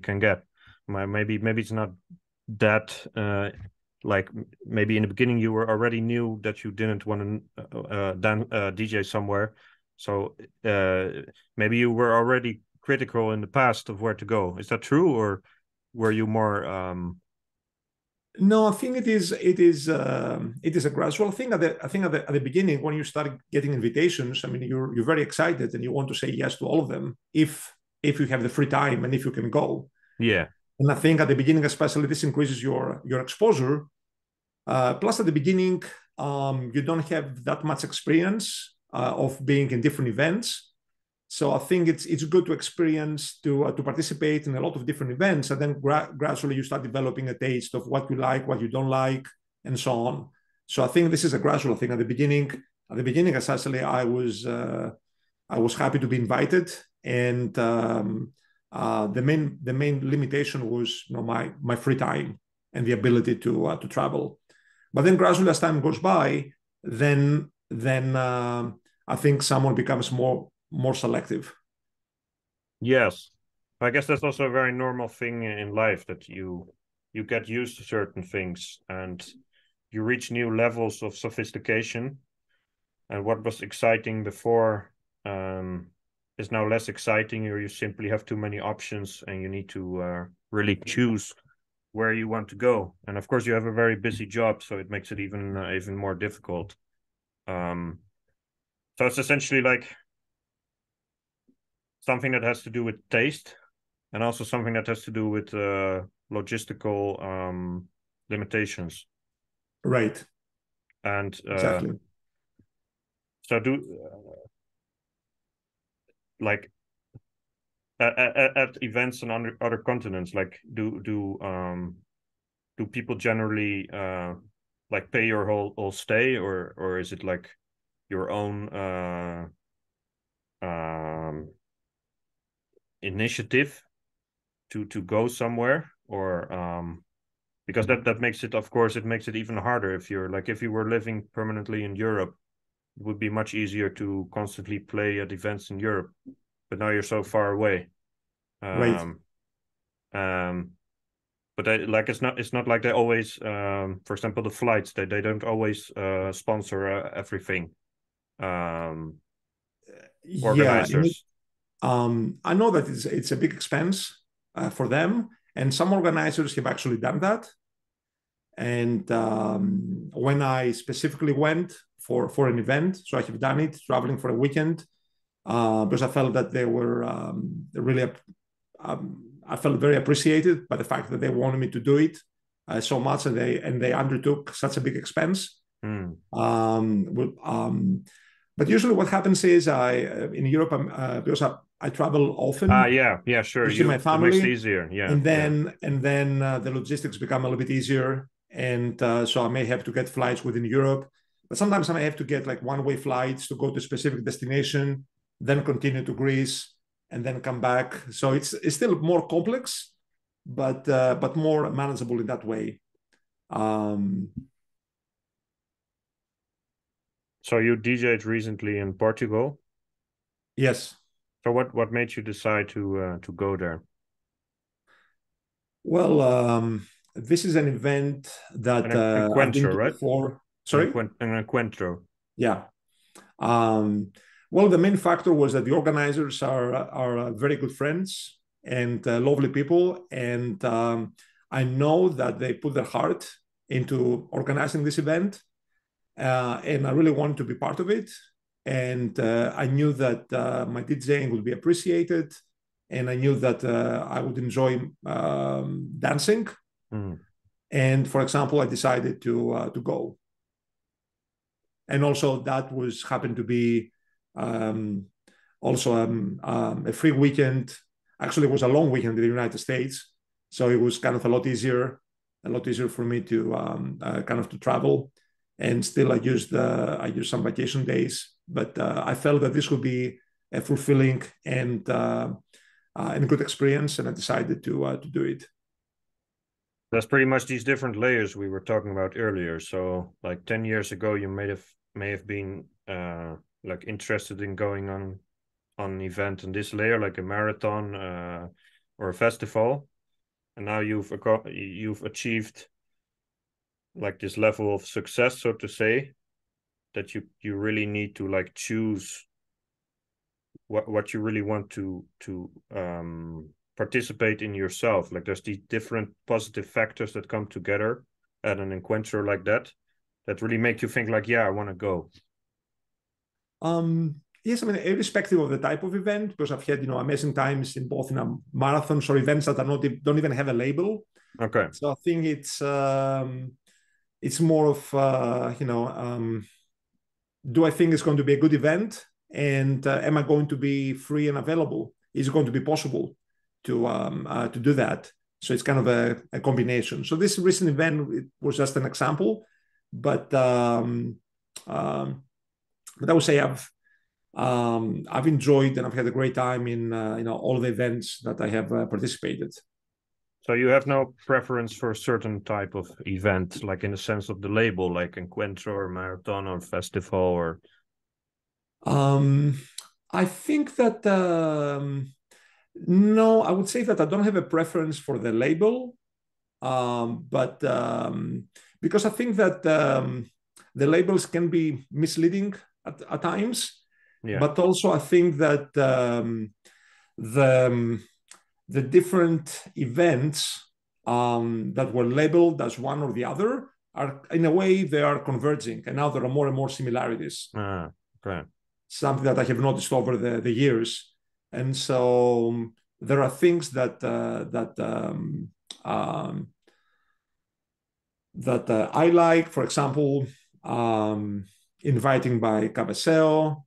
[SPEAKER 1] can get. Maybe it's not that like maybe in the beginning you were already knew that you didn't want to DJ somewhere, so maybe you were already critical in the past of where to go. Is that true, or were you more
[SPEAKER 2] No, I think it is a gradual thing. I think at the beginning, when you start getting invitations, I mean, you're very excited and you want to say yes to all of them if you have the free time and if you can go.
[SPEAKER 1] yeah.
[SPEAKER 2] And I think at the beginning, especially, this increases your exposure. Plus, at the beginning, you don't have that much experience of being in different events. So I think it's good to experience to participate in a lot of different events, and then gradually you start developing a taste of what you like, what you don't like, and so on. So I think this is a gradual thing. At the beginning, essentially, I was happy to be invited, and the main limitation was my free time and the ability to travel. But then gradually, as time goes by, then I think someone becomes more selective.
[SPEAKER 1] Yes, I guess that's also a very normal thing in life, that you get used to certain things and you reach new levels of sophistication, and what was exciting before is now less exciting, or you simply have too many options and you need to really choose where you want to go. And of course, you have a very busy job, so it makes it even more difficult. So it's essentially like something that has to do with taste, and also something that has to do with logistical limitations.
[SPEAKER 2] Right.
[SPEAKER 1] And
[SPEAKER 2] Exactly.
[SPEAKER 1] so like at events on other continents, like do people generally like pay your whole stay, or is it like your own initiative to go somewhere, or because that makes it, of course, it makes it even harder if you were living permanently in Europe, it would be much easier to constantly play at events in Europe, but now you're so far away.
[SPEAKER 2] Right.
[SPEAKER 1] Um, um, but it's not like they always, for example, the flights, they don't always sponsor everything. Um,
[SPEAKER 2] Yeah.
[SPEAKER 1] organizers.
[SPEAKER 2] I know that it's a big expense for them, and some organizers have actually done that. And when I specifically went for an event, so I have done it traveling for a weekend because I felt that they were really. I felt very appreciated by the fact that they wanted me to do it so much, and they undertook such a big expense.
[SPEAKER 1] Mm.
[SPEAKER 2] But usually, what happens is in Europe, because I travel often
[SPEAKER 1] Yeah, sure.
[SPEAKER 2] to see my
[SPEAKER 1] It makes it
[SPEAKER 2] family,
[SPEAKER 1] easier. Yeah,
[SPEAKER 2] and
[SPEAKER 1] yeah.
[SPEAKER 2] then the logistics become a little bit easier, and so I may have to get flights within Europe, but sometimes I may have to get like one-way flights to go to a specific destination, then continue to Greece, and then come back. So it's still more complex, but more manageable in that way. Um,
[SPEAKER 1] So you DJ'd recently in Portugal.
[SPEAKER 2] yes.
[SPEAKER 1] So what made you decide to go there?
[SPEAKER 2] Well, this is an event that
[SPEAKER 1] An
[SPEAKER 2] I've been
[SPEAKER 1] encuentro,
[SPEAKER 2] to
[SPEAKER 1] right?
[SPEAKER 2] before. Sorry?
[SPEAKER 1] An encuentro.
[SPEAKER 2] Yeah. Um, well, the main factor was that the organizers are very good friends and lovely people, and I know that they put their heart into organizing this event, and I really wanted to be part of it. And I knew that my DJing would be appreciated, and I knew that I would enjoy dancing.
[SPEAKER 1] Mm.
[SPEAKER 2] And for example, I decided to go, and also that was happened to be um, also a free weekend. Actually, it was a long weekend in the United States, so it was kind of a lot easier for me to kind of to travel. And still, I used some vacation days, but I felt that this would be a fulfilling and good experience, and I decided to do it.
[SPEAKER 1] That's pretty much these different layers we were talking about earlier. So like 10 years ago, you may have been like interested in going on an event in this layer, like a marathon or a festival, and now you've achieved like this level of success, so to say, that you really need to like choose what you really want to participate in yourself. Like there's these different positive factors that come together at an encuentro like that really make you think like, yeah, I want to go.
[SPEAKER 2] Yes, I mean, irrespective of the type of event, because I've had amazing times in both marathons or events that are not don't even have a label.
[SPEAKER 1] Okay.
[SPEAKER 2] So I think it's more of do I think it's going to be a good event? and am I going to be free and available? Is it going to be possible to do that? So it's kind of a combination. So this recent event, it was just an example, but but I would say I've enjoyed and I've had a great time in all the events that I have participated.
[SPEAKER 1] So you have no preference for a certain type of event, like in the sense of the label, like Encuentro or Marathon or Festival or...
[SPEAKER 2] I think that no, I would say that I don't have a preference for the label, but because I think that the labels can be misleading at times,
[SPEAKER 1] Yeah.
[SPEAKER 2] but also I think that the different events that were labeled as one or the other are, in a way, they are converging, and now there are more and more similarities.
[SPEAKER 1] Okay.
[SPEAKER 2] Something that I have noticed over the years, and so there are things that I like. For example, inviting by cabeceo,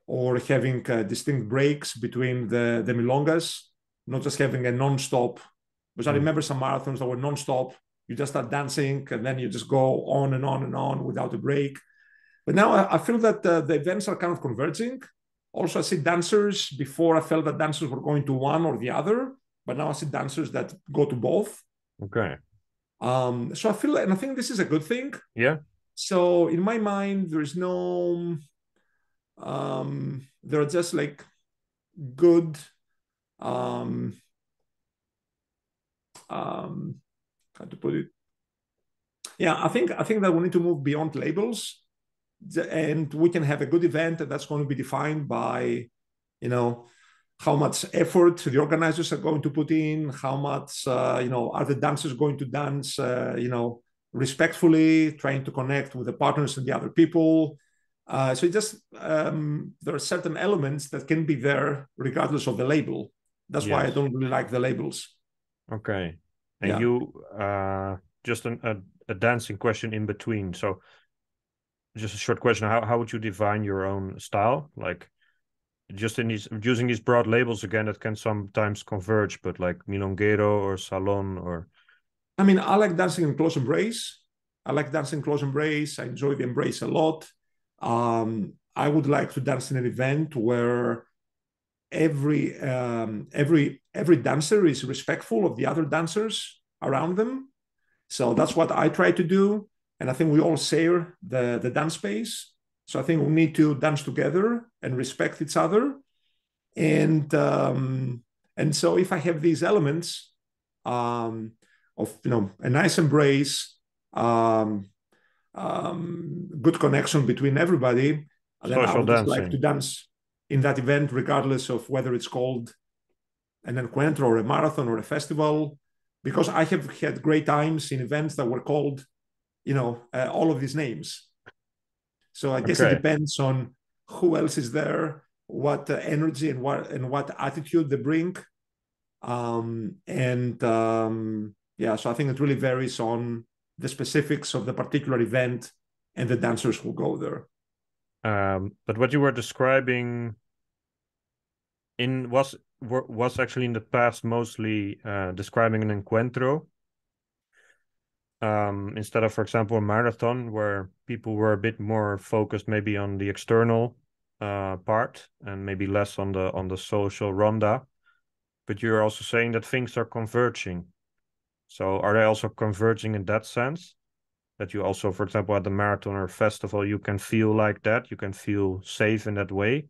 [SPEAKER 2] or having distinct breaks between the milongas, not just having a non-stop. Because I remember some marathons that were non-stop. You just start dancing and then you just go on and on and on without a break. But now I feel that the events are kind of converging. Also, I see dancers. Before, I felt that dancers were going to one or the other, but now I see dancers that go to both.
[SPEAKER 1] Okay.
[SPEAKER 2] So I feel, and I think this is a good thing.
[SPEAKER 1] Yeah.
[SPEAKER 2] So in my mind, there is no, there are just like good, how to put it? Yeah, I think that we need to move beyond labels, and we can have a good event that's going to be defined by, how much effort the organizers are going to put in, how much, are the dancers going to dance, respectfully, trying to connect with the partners and the other people. So it just, there are certain elements that can be there regardless of the label. That's why I don't really like the labels.
[SPEAKER 1] Okay. And
[SPEAKER 2] Yeah.
[SPEAKER 1] you, just a dancing question in between. So just a short question. How would you define your own style? Like, just in these, using these broad labels again, that can sometimes converge, but like milonguero or salon or...
[SPEAKER 2] I mean, I like dancing in close embrace. I like dancing close embrace. I enjoy the embrace a lot. I would like to dance in an event where every dancer is respectful of the other dancers around them. So that's what I try to do, and I think we all share the dance space. So I think we need to dance together and respect each other. And so if I have these elements of a nice embrace, good connection between everybody, then I
[SPEAKER 1] Social
[SPEAKER 2] would just like to
[SPEAKER 1] dancing.
[SPEAKER 2] dance in that event, regardless of whether it's called an encuentro or a marathon or a festival, because I have had great times in events that were called, all of these names. So I guess it
[SPEAKER 1] Okay.
[SPEAKER 2] depends on who else is there, what energy and what attitude they bring. Yeah, so I think it really varies on the specifics of the particular event and the dancers who go there.
[SPEAKER 1] But what you were describing was actually in the past mostly describing an encuentro, instead of, for example, a marathon, where people were a bit more focused maybe on the external part and maybe less on the social ronda. But you're also saying that things are converging. So are they also converging in that sense? That you also, for example, at the marathon or festival, you can feel like that, you can feel safe in that way,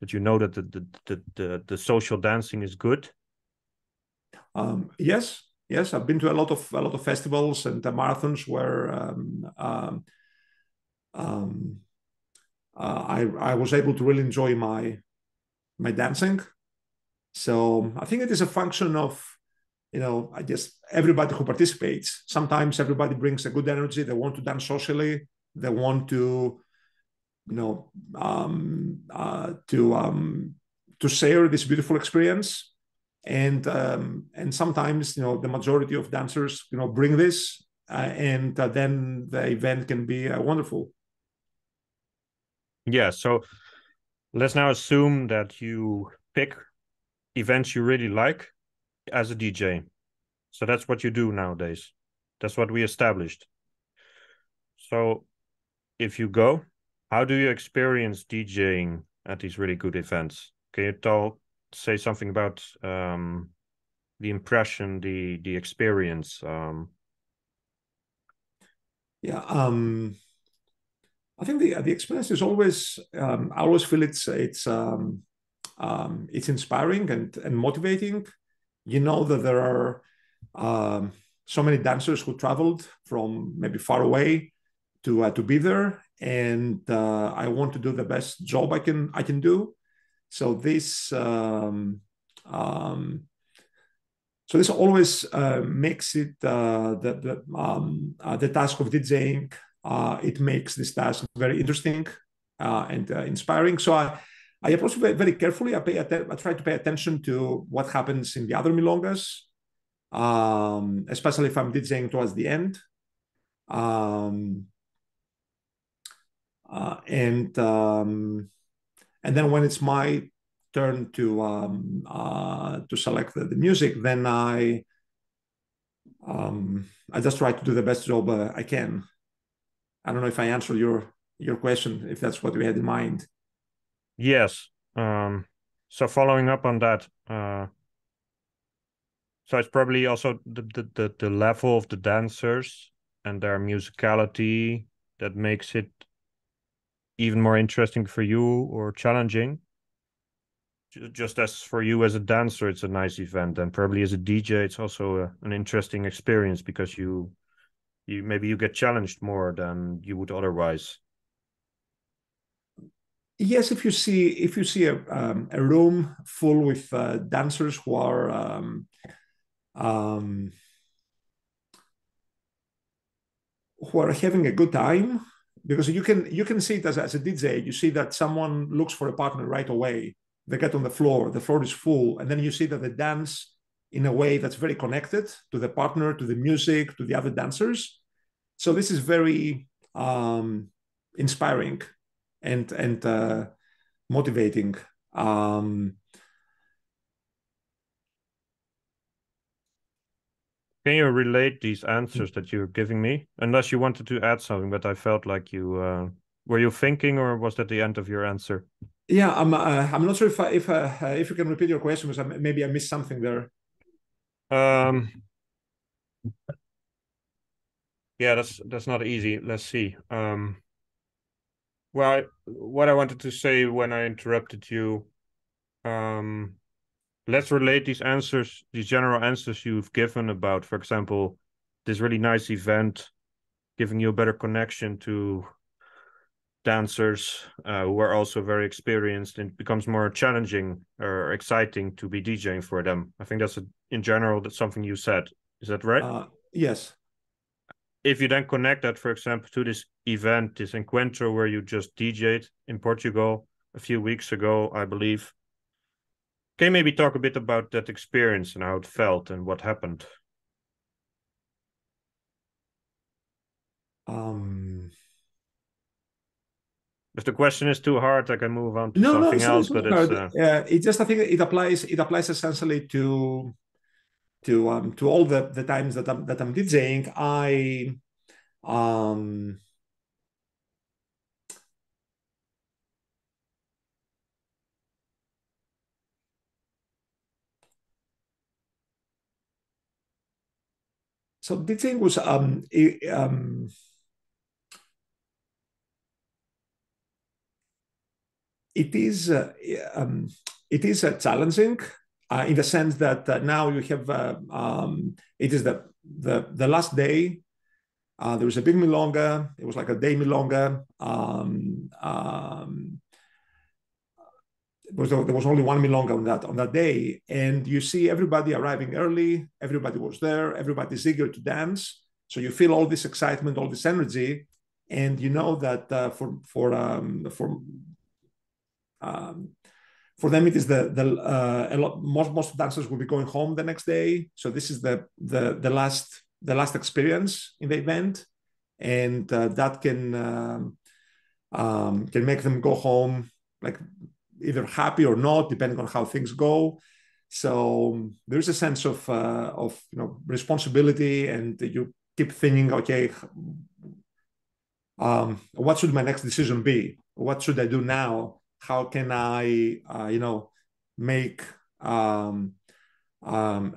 [SPEAKER 1] that you know that the social dancing is good.
[SPEAKER 2] Yes, I've been to a lot of festivals and marathons where I was able to really enjoy my dancing. So I think it is a function of, I guess everybody who participates. Sometimes everybody brings a good energy. They want to dance socially. They want to, to share this beautiful experience. And sometimes, the majority of dancers, bring this, and then the event can be wonderful.
[SPEAKER 1] Yeah. So let's now assume that you pick events you really like as a DJ. So that's what you do nowadays. That's what we established. So if you go, how do you experience DJing at these really good events? Can you say something about the impression, the experience?
[SPEAKER 2] Yeah, I think the experience is always I always feel it's inspiring and motivating. You know that there are um, so many dancers who traveled from maybe far away to be there, and I want to do the best job I can do. So um, this always makes it the task of DJing. It makes this task very interesting and inspiring. So I approach it very carefully. I try to pay attention to what happens in the other milongas, especially if I'm DJing towards the end. Um, uh, and um, and then when it's my turn to select the music, then I just try to do the best job I can. I don't know if I answered your question, if that's what you had in mind.
[SPEAKER 1] Yes. So following up on that, so it's probably also the level of the dancers and their musicality that makes it even more interesting for you or challenging. Just as for you as a dancer, it's a nice event, and probably as a DJ, it's also an interesting experience because you maybe you get challenged more than you would otherwise.
[SPEAKER 2] Yes, if you see a room full with dancers um, who are having a good time, because you can see it as a DJ. You see that someone looks for a partner right away. They get on the floor is full, and then you see that they dance in a way that's very connected to the partner, to the music, to the other dancers. So this is very inspiring and motivating. Um,
[SPEAKER 1] Can you relate these answers that you're giving me? Unless you wanted to add something, but I felt like you were you thinking, or was that the end of your answer?
[SPEAKER 2] yeah, I'm not sure if you can repeat your question, because maybe I missed something there.
[SPEAKER 1] Um, yeah, that's not easy. Let's see. Well, what I wanted to say when I interrupted you, um, let's relate these answers, these general answers you've given about, for example, this really nice event, giving you a better connection to dancers who are also very experienced, and it becomes more challenging or exciting to be DJing for them. I think in general, that's something you said. Is that right?
[SPEAKER 2] Yes.
[SPEAKER 1] If you then connect that, for example, to this event, this encuentro where you just DJ'd in Portugal a few weeks ago, I believe. Can you maybe talk a bit about that experience and how it felt and what happened?
[SPEAKER 2] Um,
[SPEAKER 1] If the question is too hard, I can move on to
[SPEAKER 2] no,
[SPEAKER 1] something
[SPEAKER 2] it's not,
[SPEAKER 1] else,
[SPEAKER 2] it's
[SPEAKER 1] but
[SPEAKER 2] not
[SPEAKER 1] it's
[SPEAKER 2] hard. It just, I think it applies essentially to all the times that I'm DJing. Um, so DJing was it is um, it is challenging in the sense that now you have it is the last day. There was a big milonga. It was like a day milonga. There was only one milonga on that day, and you see everybody arriving early. Everybody was there. Everybody's eager to dance. So you feel all this excitement, all this energy, and you know that um, for them it is a lot. Most dancers will be going home the next day. So this is the last experience in the event, and that can. can make them go home like either happy or not, depending on how things go. So there's a sense of responsibility, and you keep thinking, okay, what should my next decision be? What should I do now? How can I, make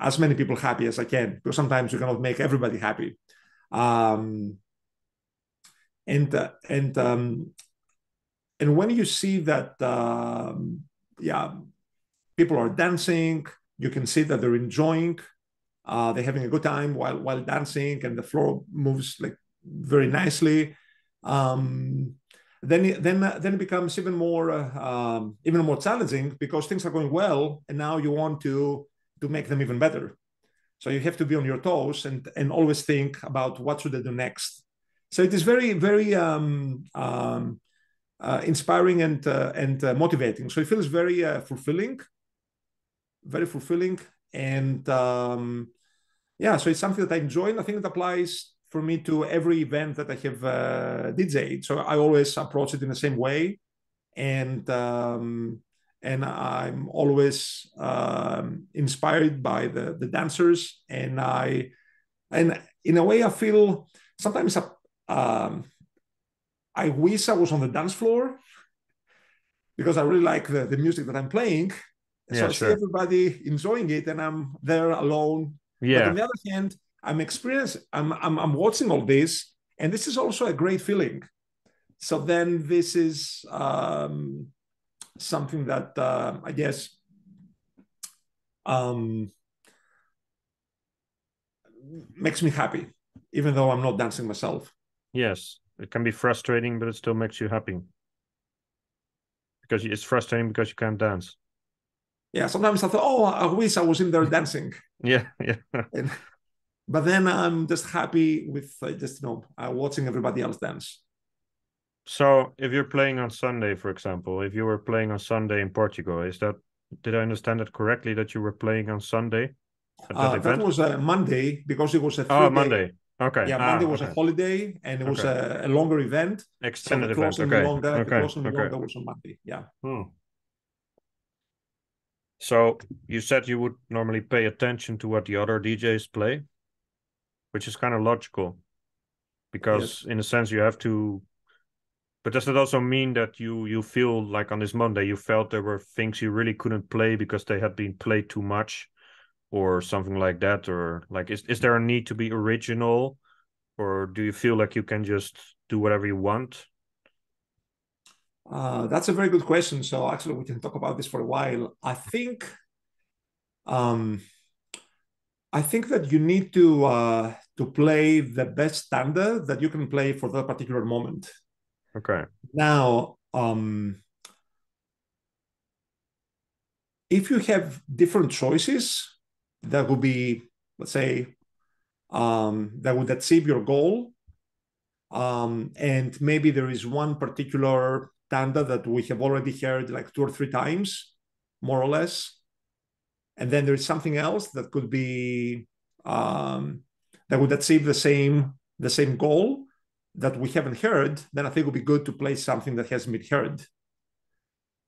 [SPEAKER 2] as many people happy as I can? Because sometimes you cannot make everybody happy. Um, and uh, and um, and when you see that, yeah, people are dancing, you can see that they're enjoying. They're having a good time while dancing, and the floor moves like very nicely. Um, then it becomes even more challenging because things are going well, and now you want to make them even better. So you have to be on your toes and always think about what should I do next. So it is very very inspiring and motivating. So it feels very fulfilling, and yeah, so it's something that I enjoy, and I think it applies for me to every event that I have DJed. So I always approach it in the same way, and I'm always inspired by the dancers, and in a way I feel sometimes I wish I was on the dance floor because I really like the music that I'm playing. So
[SPEAKER 1] Yeah,
[SPEAKER 2] I see
[SPEAKER 1] sure.
[SPEAKER 2] everybody enjoying it, and I'm there alone. But on
[SPEAKER 1] Yeah.
[SPEAKER 2] the other hand, I'm watching all this, and this is also a great feeling. So then this is something that I guess um, makes me happy, even though I'm not dancing myself.
[SPEAKER 1] Yes. It can be frustrating, but it still makes you happy because it's frustrating because you can't dance.
[SPEAKER 2] Yeah, sometimes I thought, oh, I wish I was in there dancing,
[SPEAKER 1] Yeah, yeah.
[SPEAKER 2] and, but then I'm just happy with just watching everybody else dance.
[SPEAKER 1] So if you're playing on Sunday, for example, if you were playing on Sunday in Portugal, did I understand it correctly that you were playing on Sunday at that
[SPEAKER 2] That
[SPEAKER 1] event?
[SPEAKER 2] was a Monday because it was a
[SPEAKER 1] Oh,
[SPEAKER 2] 3 day.
[SPEAKER 1] Monday. Okay.
[SPEAKER 2] Yeah, Monday
[SPEAKER 1] Ah,
[SPEAKER 2] was a
[SPEAKER 1] okay.
[SPEAKER 2] holiday, and it was
[SPEAKER 1] Okay.
[SPEAKER 2] a longer event. So
[SPEAKER 1] Extended event. Okay.
[SPEAKER 2] the
[SPEAKER 1] Okay.
[SPEAKER 2] closing
[SPEAKER 1] Okay.
[SPEAKER 2] milonga was on Monday. Yeah.
[SPEAKER 1] Hmm. So you said you would normally pay attention to what the other DJs play, which is kind of logical
[SPEAKER 2] Yes.
[SPEAKER 1] because in a sense you have to. But does that also mean that you feel like on this Monday you felt there were things you really couldn't play because they had been played too much or something like that? Or like is there a need to be original, or do you feel like you can just do whatever you want?
[SPEAKER 2] That's a very good question. So actually, we can talk about this for a while. Um, I think that you need to play the best standard that you can play for that particular moment.
[SPEAKER 1] Okay.
[SPEAKER 2] Now, if you have different choices, that would be, let's say, that would achieve your goal. And maybe there is one particular tanda that we have already heard like 2 or 3 times, more or less. And then there is something else that could be that would achieve the same goal that we haven't heard. Then I think it would be good to play something that hasn't been heard.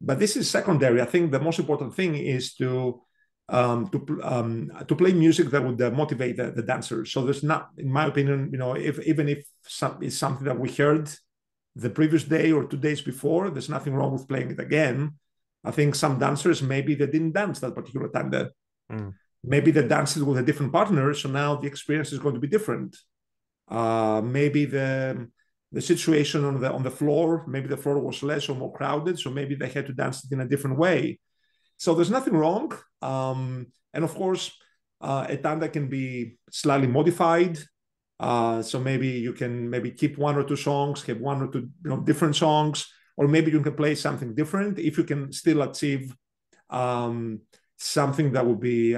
[SPEAKER 2] But this is secondary. I think the most important thing is to play music that would motivate the dancers. So there's not, in my opinion, if even if it's something that we heard the previous day or 2 days before, there's nothing wrong with playing it again. I think some dancers maybe they didn't dance that particular time. That
[SPEAKER 1] Mm.
[SPEAKER 2] maybe they danced with a different partner, so now the experience is going to be different. Maybe the situation on the floor, maybe the floor was less or more crowded, so maybe they had to dance it in a different way. So there's nothing wrong. And of course, a tanda can be slightly modified. So maybe you can maybe keep 1 or 2 songs, have 1 or 2 different songs, or maybe you can play something different if you can still achieve um, something that would be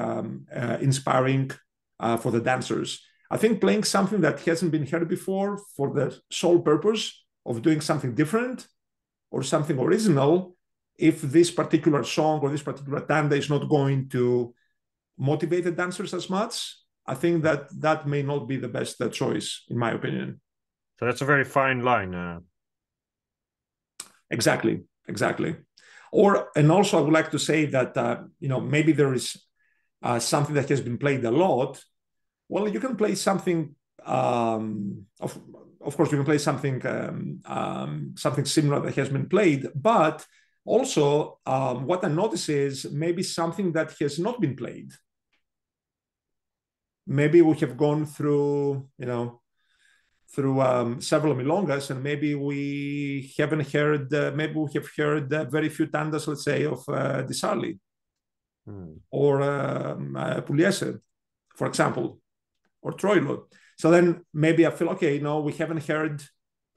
[SPEAKER 2] inspiring for the dancers. I think playing something that hasn't been heard before for the sole purpose of doing something different or something original, if this particular song or this particular tanda is not going to motivate the dancers as much, I think that that may not be the best choice, in my opinion.
[SPEAKER 1] So that's a very fine line.
[SPEAKER 2] Exactly, exactly. And also I would like to say that maybe there is something that has been played a lot. Well, you can play something. Of course, you can play something similar that has been played, but also what I notice is maybe something that has not been played. Maybe we have gone through, several milongas, and maybe we haven't heard. Maybe we have heard very few tandas, let's say, of Di Sarli or Pugliese, for example, or Troilo. So then maybe I feel, okay, no, we haven't heard,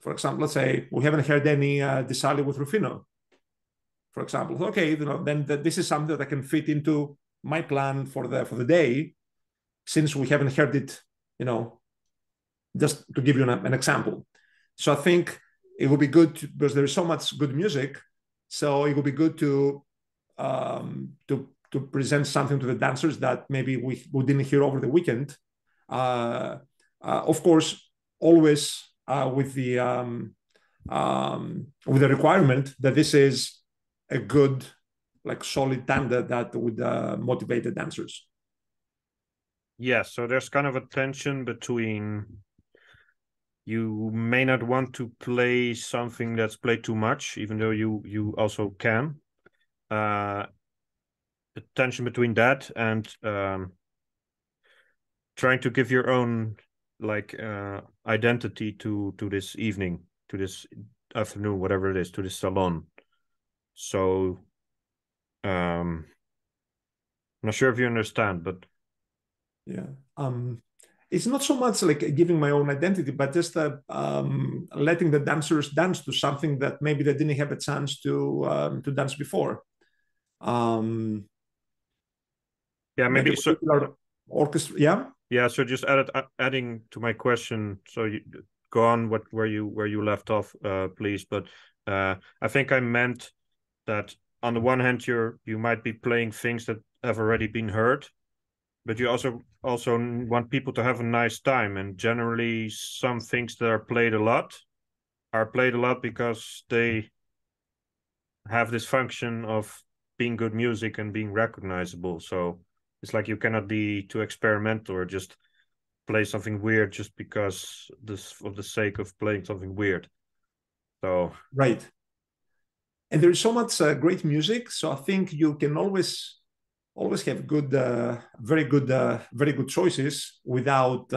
[SPEAKER 2] for example, let's say we haven't heard any Di Sarli with Rufino, for example. Okay, then this is something that I can fit into my plan for the day, since we haven't heard it, just to give you an example. So I think it would be good because there is so much good music. So it would be good to present something to the dancers that maybe we didn't hear over the weekend. Of course, always with the requirement that this is a good, like, solid tanda that would motivate the dancers.
[SPEAKER 1] Yeah, so there's kind of a tension between you may not want to play something that's played too much, even though you also can. The tension between that and trying to give your own identity to this evening, to this afternoon, whatever it is, to this salon. So I'm not sure if you understand, but
[SPEAKER 2] yeah, it's not so much like giving my own identity, but just letting the dancers dance to something that maybe they didn't have a chance to dance before.
[SPEAKER 1] Yeah, maybe
[SPEAKER 2] so orchestra. Yeah.
[SPEAKER 1] Yeah, so just adding to my question. So you go on where you left off, please. But I think I meant that on the one hand, you might be playing things that have already been heard, but you also want people to have a nice time. And generally, some things that are played a lot because they have this function of being good music and being recognizable. So it's like you cannot be too experimental or just play something weird just because of the sake of playing something weird. So
[SPEAKER 2] right. And there is so much great music, so I think you can always have good, very good choices without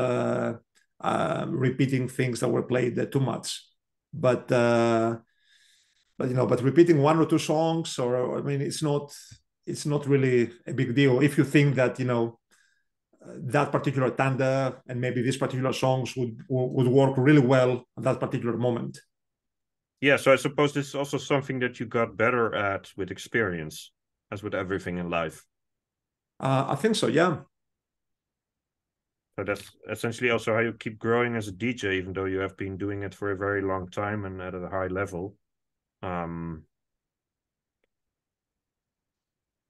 [SPEAKER 2] repeating things that were played too much. But repeating one or two songs, or I mean, it's not really a big deal if you think that that particular tanda and maybe these particular songs would work really well at that particular moment.
[SPEAKER 1] Yeah, so I suppose this is also something that you got better at with experience, as with everything in life.
[SPEAKER 2] I think so, yeah.
[SPEAKER 1] So that's essentially also how you keep growing as a DJ, even though you have been doing it for a very long time and at a high level.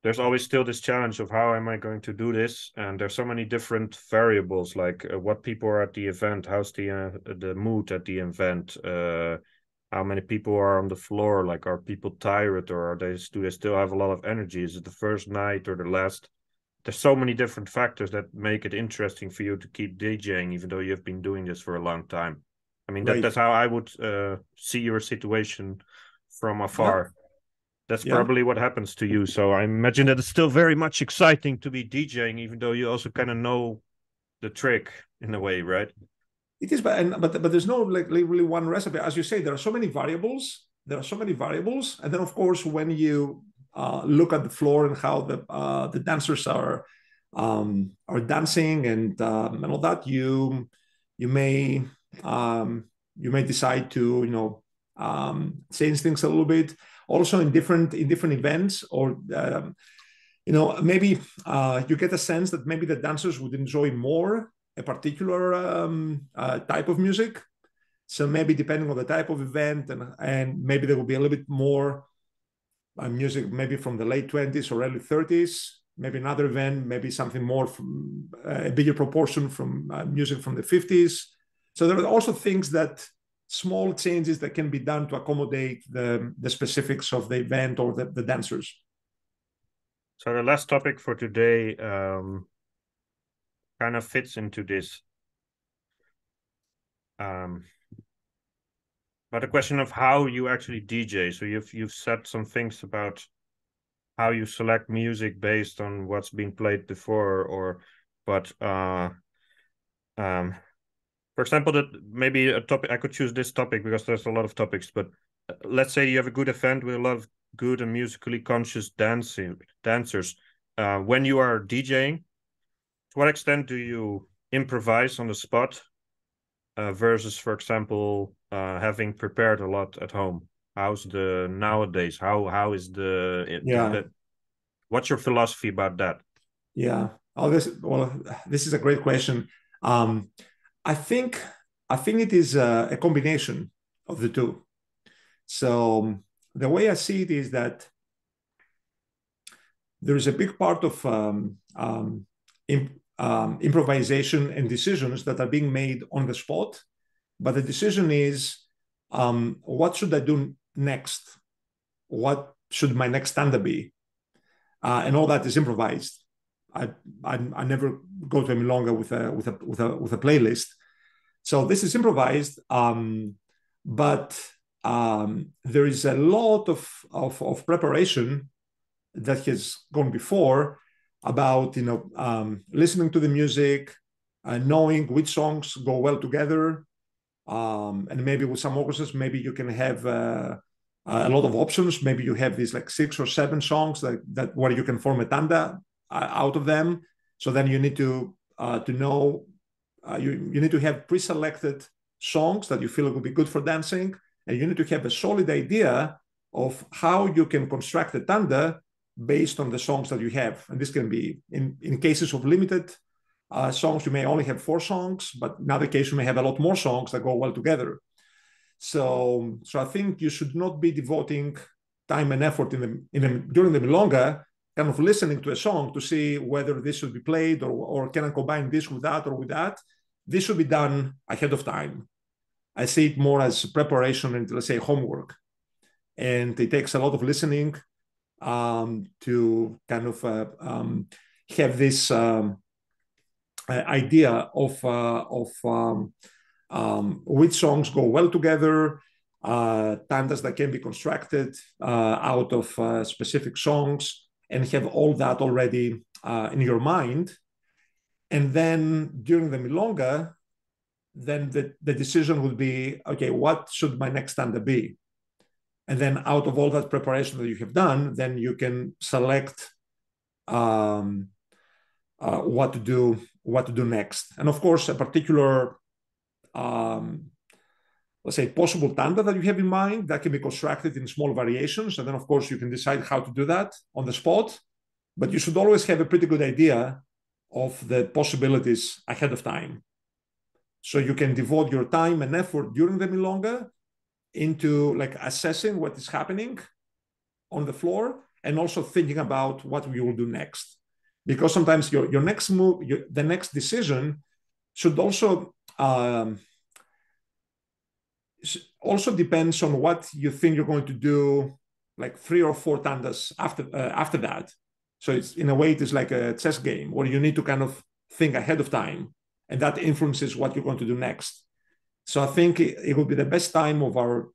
[SPEAKER 1] There's always still this challenge of how am I going to do this, and there's so many different variables, like what people are at the event, how's the mood at the event, how many people are on the floor, like are people tired or do they still have a lot of energy? Is it the first night or the last? There's so many different factors that make it interesting for you to keep DJing, even though you've been doing this for a long time. I mean,
[SPEAKER 2] Right.
[SPEAKER 1] that's how I would see your situation from afar.
[SPEAKER 2] Yeah.
[SPEAKER 1] That's probably what happens to you. So I imagine that it's still very much exciting to be DJing, even though you also kind of know the trick in a way, right?
[SPEAKER 2] It is, but there's no really one recipe. As you say, there are so many variables. And then, of course, when you look at the floor and how the dancers are dancing and all that, you may decide to change things a little bit. Also, in different events, or maybe you get a sense that maybe the dancers would enjoy more a particular type of music. So maybe depending on the type of event, and maybe there will be a little bit more music, maybe from the late 20s or early 30s. Maybe another event, maybe something more from a bigger proportion from music from the 50s. So there are also things that small changes that can be done to accommodate the specifics of the event or the dancers.
[SPEAKER 1] So the last topic for today kind of fits into this. But the question of how you actually DJ. So you've said some things about how you select music based on what's been played before, but for example, that maybe a topic I could choose this topic because there's a lot of topics. But let's say you have a good event with a lot of good and musically conscious dancers. When you are DJing, to what extent do you improvise on the spot versus, for example, having prepared a lot at home? How's the nowadays? How is what's your philosophy about that?
[SPEAKER 2] Yeah. This is a great question. I think it is a combination of the two. So the way I see it is that there is a big part of improvisation and decisions that are being made on the spot, but the decision is, what should I do next? What should my next standard be? And all that is improvised. I never go to any longer with a playlist. So this is improvised, but there is a lot of preparation that has gone before about listening to the music, knowing which songs go well together, and maybe with some orchestras, maybe you can have a lot of options. Maybe you have these like 6 or 7 songs that where you can form a tanda out of them. So then you need to know you need to have pre-selected songs that you feel will be good for dancing, and you need to have a solid idea of how you can construct a tanda based on the songs that you have. And this can be in cases of limited songs, you may only have 4 songs, but in other cases, you may have a lot more songs that go well together. So I think you should not be devoting time and effort during the milonga, kind of listening to a song to see whether this should be played or can I combine this with that or with that. This should be done ahead of time. I see it more as preparation and, let's say, homework. And it takes a lot of listening to kind of have this idea of which songs go well together, tandas that can be constructed out of specific songs, and have all that already in your mind. And then during the milonga, then the decision would be, okay, what should my next tanda be? And then out of all that preparation that you have done, then you can select what to do next. And of course, a particular, let's say, possible tanda that you have in mind that can be constructed in small variations. And then, of course, you can decide how to do that on the spot. But you should always have a pretty good idea of the possibilities ahead of time. So you can devote your time and effort during the milonga into like assessing what is happening on the floor and also thinking about what you will do next. Because sometimes your next move, the next decision should also depends on what you think you're going to do, like 3 or 4 tandas after that. So it's in a way it is like a chess game where you need to kind of think ahead of time, and that influences what you're going to do next. So I think it would be the best time of our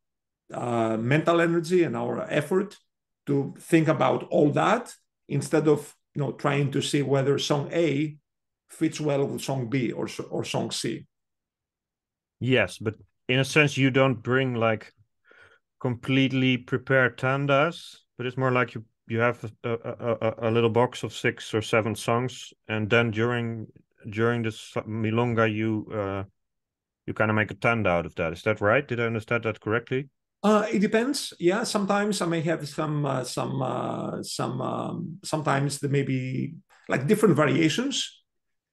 [SPEAKER 2] mental energy and our effort to think about all that instead of trying to see whether song A fits well with song B or song C.
[SPEAKER 1] Yes, but in a sense, you don't bring like completely prepared tandas, but it's more like you have a little box of 6 or 7 songs, and then during this milonga you kind of make a tanda out of that. Is that right? Did I understand that correctly?
[SPEAKER 2] It depends. Yeah, sometimes I may have sometimes there may be like different variations.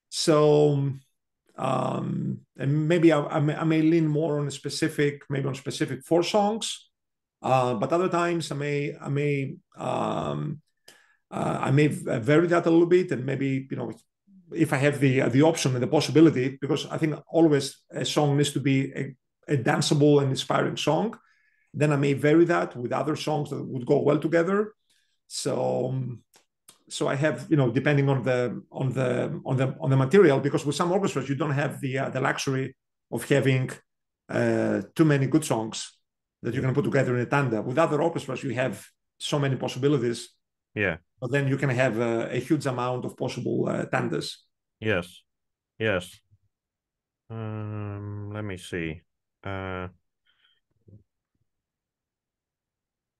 [SPEAKER 2] So and maybe I may lean more on specific 4 songs. But other times I may vary that a little bit, and maybe if I have the option and the possibility, because I think always a song needs to be a danceable and inspiring song. Then I may vary that with other songs that would go well together. So I have, depending on the material, because with some orchestras you don't have the luxury of having too many good songs that you can put together in a tanda. With other orchestras, you have so many possibilities.
[SPEAKER 1] Yeah.
[SPEAKER 2] But then you can have a huge amount of possible tandas.
[SPEAKER 1] Yes. Yes. Let me see.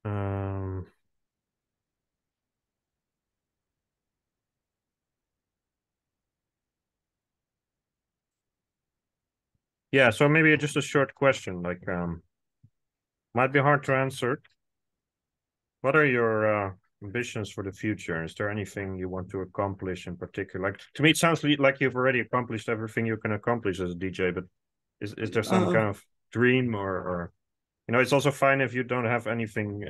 [SPEAKER 1] Um, yeah, so maybe just a short question, like might be hard to answer. What are your ambitions for the future? Is there anything you want to accomplish in particular? Like to me, it sounds like you've already accomplished everything you can accomplish as a DJ, but is there some kind of dream or it's also fine if you don't have anything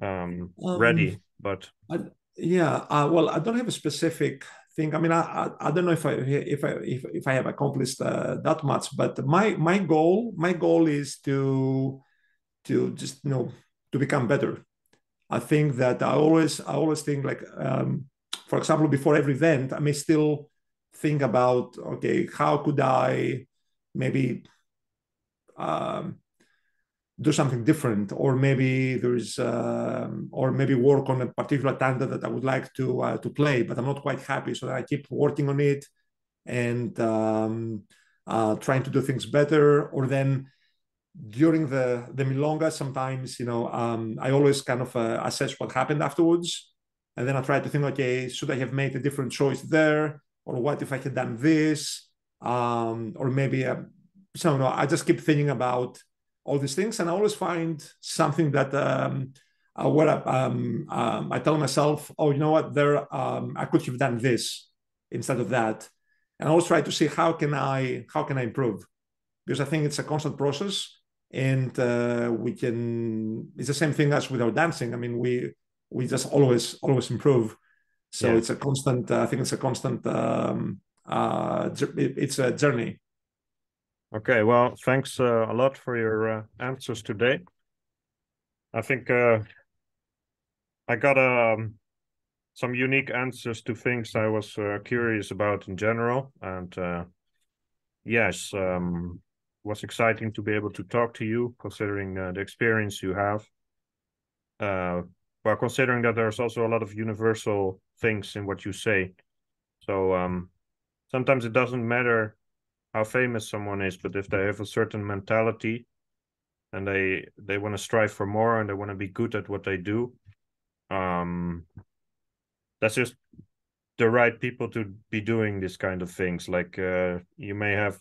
[SPEAKER 1] ready, but
[SPEAKER 2] well, I don't have a specific thing. I mean, I don't know if I have accomplished that much, but my goal is to just to become better. I think that I always think like, for example, before every event, I may still think about, okay, how could I maybe um, do something different, or maybe or maybe work on a particular tanda that I would like to play, but I'm not quite happy. So I keep working on it and trying to do things better. Or then during the milonga, sometimes I always kind of assess what happened afterwards, and then I try to think, okay, should I have made a different choice there, or what if I had done this, or maybe so no, I just keep thinking about all these things, and I always find something that where I tell myself, oh, you know what, I could have done this instead of that, and I always try to see how can I improve, because I think it's a constant process, and it's the same thing as with our dancing. I mean, we just always improve. So
[SPEAKER 1] yeah.
[SPEAKER 2] it's a constant. I think it's a constant. It's a journey.
[SPEAKER 1] Okay, well, thanks a lot for your answers today. I think I got some unique answers to things I was curious about in general, and yes, was exciting to be able to talk to you, considering the experience you have. Well, considering that there's also a lot of universal things in what you say. So sometimes it doesn't matter how famous someone is, but if they have a certain mentality and they want to strive for more and they want to be good at what they do, that's just the right people to be doing this kind of things. Like you may have,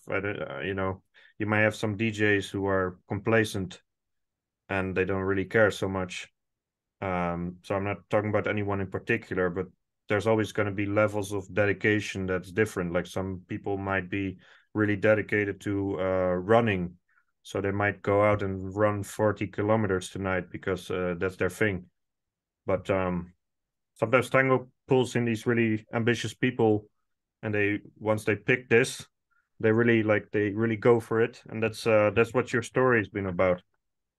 [SPEAKER 1] you may have some DJs who are complacent and they don't really care so much. So I'm not talking about anyone in particular, but there's always going to be levels of dedication that's different. Like some people might be really dedicated to running, so they might go out and run 40 kilometers tonight because that's their thing. But sometimes tango pulls in these really ambitious people, and they once they pick this, they really go for it, and that's what your story has been about.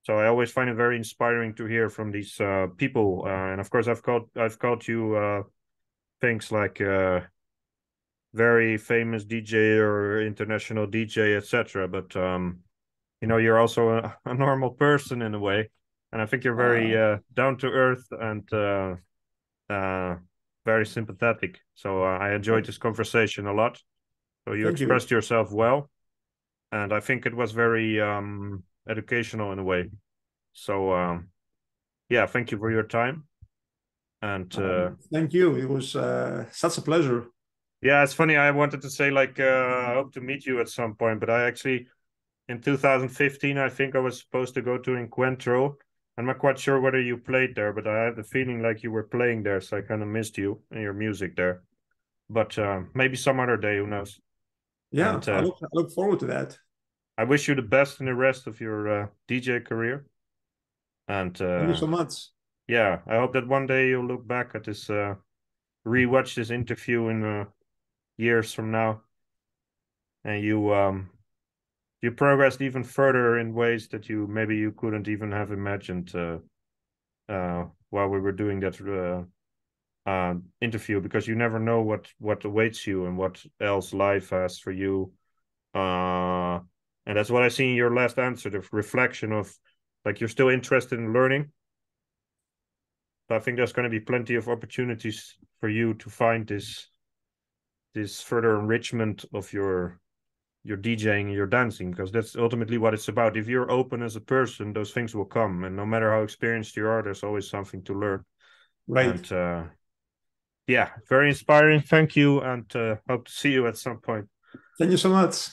[SPEAKER 1] So I always find it very inspiring to hear from these people, and of course I've called you things like very famous DJ or international DJ, etc. But you're also a normal person in a way, and I think you're very
[SPEAKER 2] Uh,
[SPEAKER 1] down to earth and uh, very sympathetic. So I enjoyed this conversation a lot. So you
[SPEAKER 2] Thank you.
[SPEAKER 1] expressed yourself well, and I think it was very educational in a way. So yeah, thank you for your time. And
[SPEAKER 2] Thank you. It was such a pleasure.
[SPEAKER 1] yeah, it's funny. I wanted to say like I hope to meet you at some point, but I actually in 2015 I think I was supposed to go to Encuentro. I'm not quite sure whether you played there, but I have the feeling like you were playing there, so I kind of missed you and your music there. But maybe some other day, who knows?
[SPEAKER 2] Yeah,
[SPEAKER 1] And
[SPEAKER 2] I look forward to that.
[SPEAKER 1] I wish you the best in the rest of your DJ career. And
[SPEAKER 2] Thank you so much.
[SPEAKER 1] yeah, I hope that one day you'll look back at this, rewatch this interview in years from now, and you you progressed even further in ways that maybe you couldn't even have imagined while we were doing that interview, because you never know what awaits you and what else life has for you. And that's what I see in your last answer, the reflection of like you're still interested in learning. But I think there's going to be plenty of opportunities for you to find this further enrichment of your DJing and your dancing, because that's ultimately what it's about. If you're open as a person, those things will come, and no matter how experienced you are, there's always something to learn.
[SPEAKER 2] Right.
[SPEAKER 1] And yeah, very inspiring. Thank you, and hope to see you at some point.
[SPEAKER 2] Thank you so much.